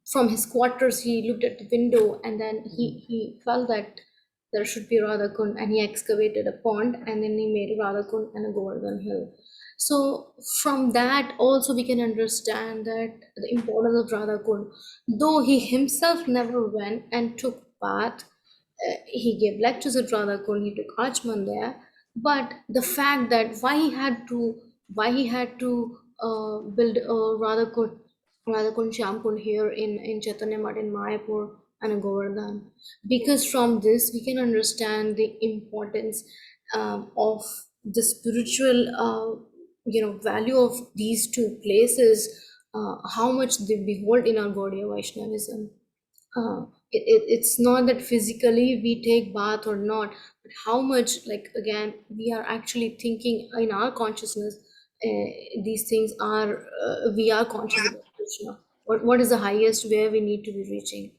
from his quarters, he looked at the window and then he felt that there should be Radha Kund, and he excavated a pond and then he made Radha Kund and a Govardhan hill. So from that also we can understand that the importance of Radha Kund. Though he himself never went and took bath, he gave lectures at Radha Kund, he took Achman there, but the fact that why he had to build Radha Kund Shyam Kund here in Chaitanya Math in Mayapur and a Govardhan, because from this we can understand the importance of the spiritual value of these two places, how much they behold in our Gaudiya Vaishnavism. It's not that physically we take bath or not, but how much, like, again, we are actually thinking in our consciousness, these things are, we are conscious about Krishna. What is the highest where we need to be reaching?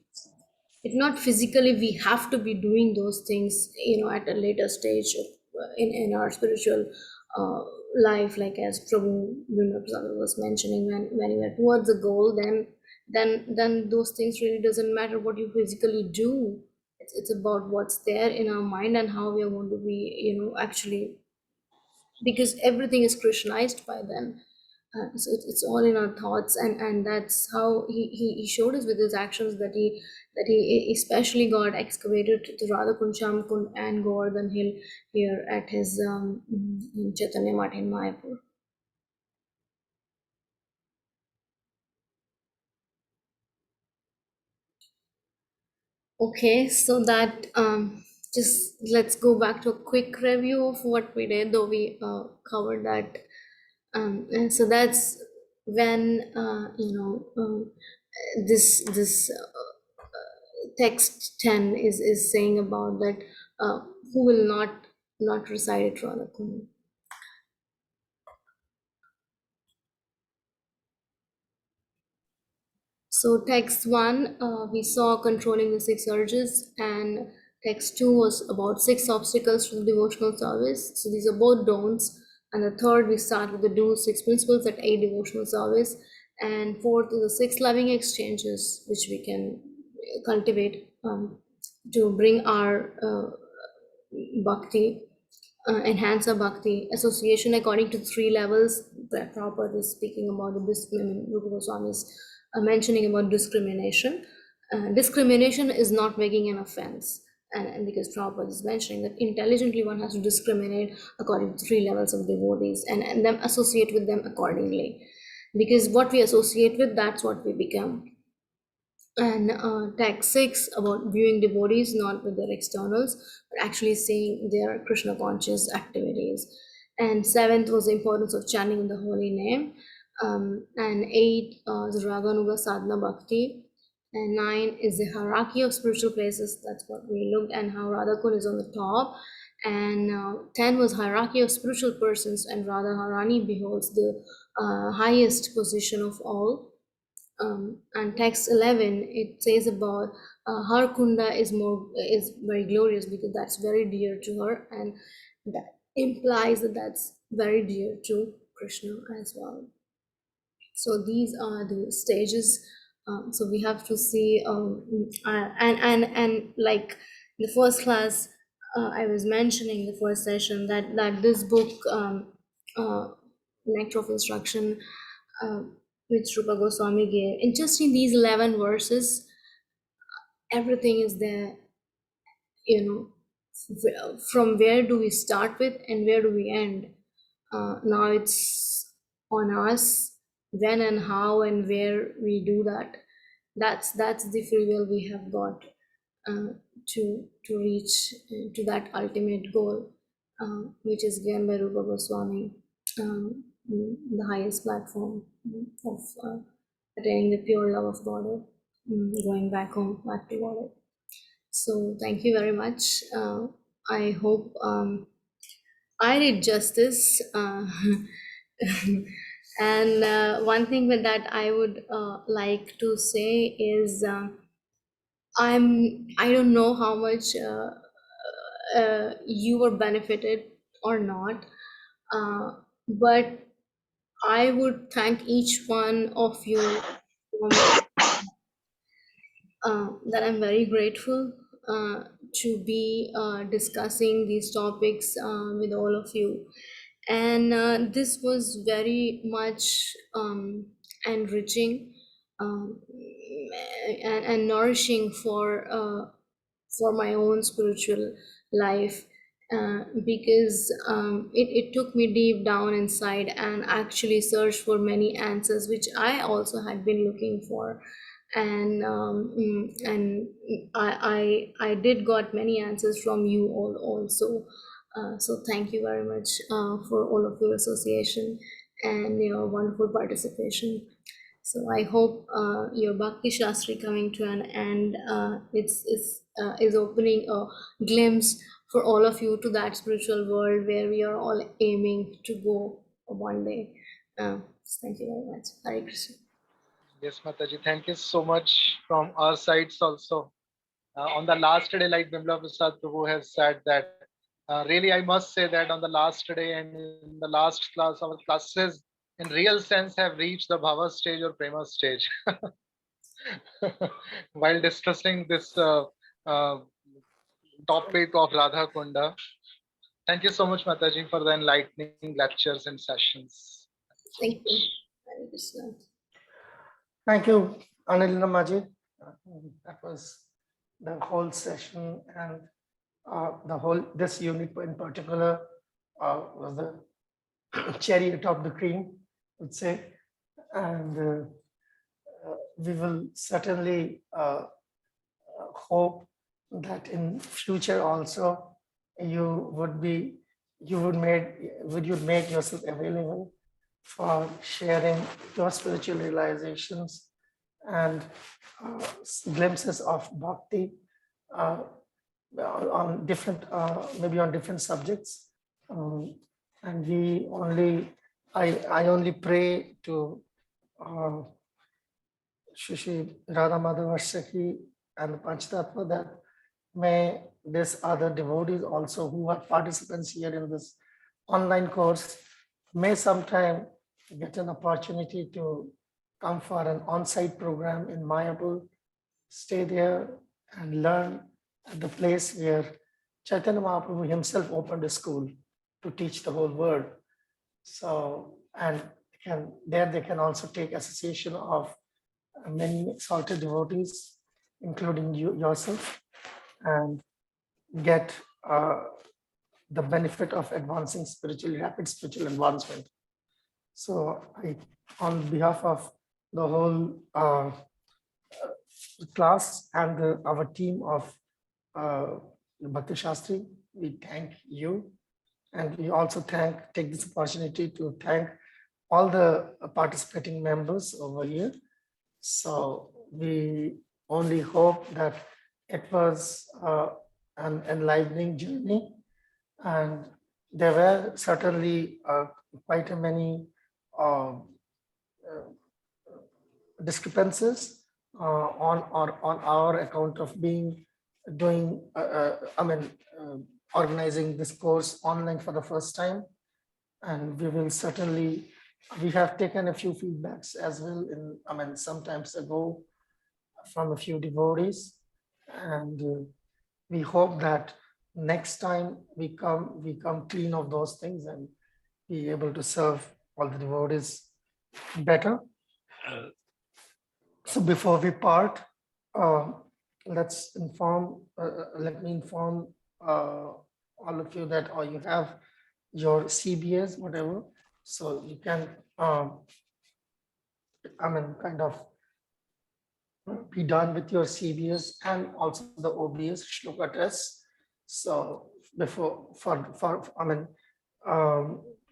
It's not physically we have to be doing those things, at a later stage in our spiritual life, like as Prabhu was mentioning, when you are towards the goal, then those things really doesn't matter what you physically do. It's about what's there in our mind and how we are going to be, actually, because everything is Krishnized by then. So it's all in our thoughts, and that's how he showed us with his actions that he especially got excavated to Radha Kund, Shyam Kund and Govardhan Hill here at his Chaitanya Math in Mayapur. Okay, so that just let's go back to a quick review of what we did, though we covered that. And so that's when this text 10 is saying about that who will not reside at Radha Kund. So text 1, we saw controlling the 6 urges, and text 2 was about 6 obstacles to the devotional service. So these are both don'ts. And the third, we start with the do 6 principles that aid devotional service. And fourth is the 6 loving exchanges, which we can cultivate to bring our bhakti, enhance our bhakti. Association according to 3 levels that Prabhupada is speaking about, Rupa Goswami is mentioning about discrimination. Discrimination is not making an offense. And because Prabhupada is mentioning that intelligently one has to discriminate according to 3 levels of devotees and then associate with them accordingly. Because what we associate with, that's what we become. And text 6 about viewing devotees not with their externals, but actually seeing their Krishna conscious activities. And 7th was the importance of chanting the holy name. And 8 is Raganuga Sadhana Bhakti. and 9 is the hierarchy of spiritual places. That's what we looked, and how Radha Kund is on the top. And 10 was hierarchy of spiritual persons, and Radha Harani beholds the highest position of all. And text 11, it says about her kunda is very glorious because that's very dear to her, and that implies that that's very dear to Krishna as well. So these are the stages. So we have to see, and like the first class, I was mentioning the first session that this book, Nectar of Instruction, which Rupa Goswami gave, and just in these 11 verses, everything is there. From where do we start with and where do we end? Now it's on us when and how and where we do that. That's the free will we have got to reach to that ultimate goal, which is given by Rupa Goswami, the highest platform of attaining the pure love of Godhead, going back home, back to Godhead. So thank you very much. I hope I did justice. And one thing that I would like to say is I don't know how much you were benefited or not, but I would thank each one of you that I'm very grateful to be discussing these topics with all of you. And this was very much enriching and nourishing for my own spiritual life, because it took me deep down inside and actually searched for many answers which I also had been looking for. And I did got many answers from you all also. So thank you very much for all of your association and your wonderful participation. So I hope your Bhakti Sastri coming to an end is opening a glimpse for all of you to that spiritual world where we are all aiming to go one day. Thank you very much. Hare Krishna. Yes, Mataji, thank you so much from our sides also. On the last day, like Bimla Prasad Prabhu has said that, really I must say that on the last day and in the last class, our classes in real sense have reached the Bhava stage or Prema stage. While discussing this topic of Radha Kunda. Thank you so much, Mataji, for the enlightening lectures and sessions. Thank you. Hare Krishna. Thank you, Ananda Maji. That was the whole session, and this unit in particular was the cherry atop the cream, I would say. And we will certainly hope that in future also you would make yourself available for sharing your spiritual realizations and glimpses of bhakti on different, maybe on different subjects. And I only pray to Shri Radha Madhava Sakhi and the Panchatattva that may these other devotees also who are participants here in this online course may sometime get an opportunity to come for an on-site program in Mayapur, stay there and learn at the place where Chaitanya Mahaprabhu himself opened a school to teach the whole world. So, and there they can also take association of many exalted devotees, including yourself, and get the benefit of advancing rapid spiritual advancement. So on behalf of the whole class and our team of Bhakti Sastri, we thank you. And we also take this opportunity to thank all the participating members over here. So we only hope that it was an enlightening journey, and there were certainly quite a many discrepancies on our account of organizing this course online for the first time. And we will certainly, we have taken a few feedbacks as well sometimes ago from a few devotees, and we hope that next time we come clean of those things and be able to serve all the devotees better. So before we part, let me inform all of you that, or you have your CBS, whatever, so you can kind of be done with your CBS and also the OBS shloka test. So before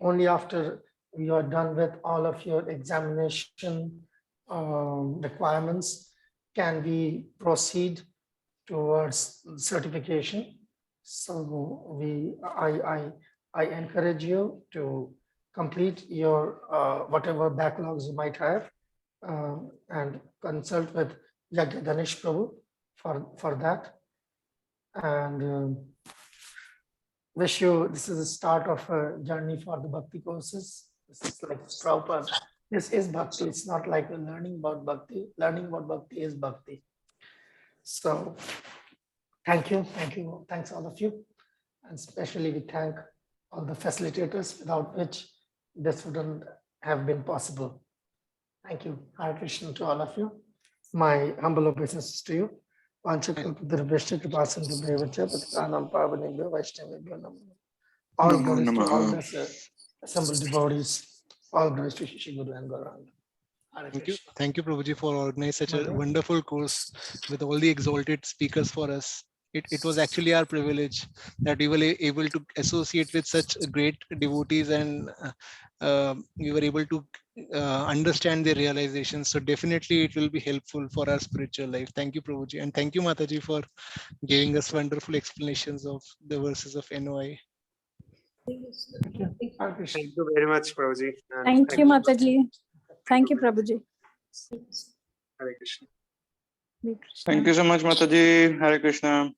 only after you are done with all of your examination requirements can we proceed towards certification. So I encourage you to complete your whatever backlogs you might have, and consult with Yagya Ganesh Prabhu for that. And wish you, this is the start of a journey for the Bhakti courses. This is like Prabhupada. This is Bhakti. It's not like learning about Bhakti. Learning about Bhakti is Bhakti. So thank you. Thanks all of you. And especially we thank all the facilitators without which this wouldn't have been possible. Thank you. Hare Krishna to all of you. My humble obeisances to you. All glories to all the assembled devotees. All glories to Shri Guru and Gauranga. Thank you, Prabhuji, for organizing such a wonderful course with all the exalted speakers for us. It was actually our privilege that we were able to associate with such great devotees, and we were able to understand their realizations. So definitely it will be helpful for our spiritual life. Thank you, Prabhuji, and thank you, Mataji, for giving us wonderful explanations of the verses of NOI. Thank you. Thank you very much, Prabhuji. And Thank you, Mataji. Thank you, Prabhuji. Hare Krishna. Thank you so much, Mataji. Hare Krishna.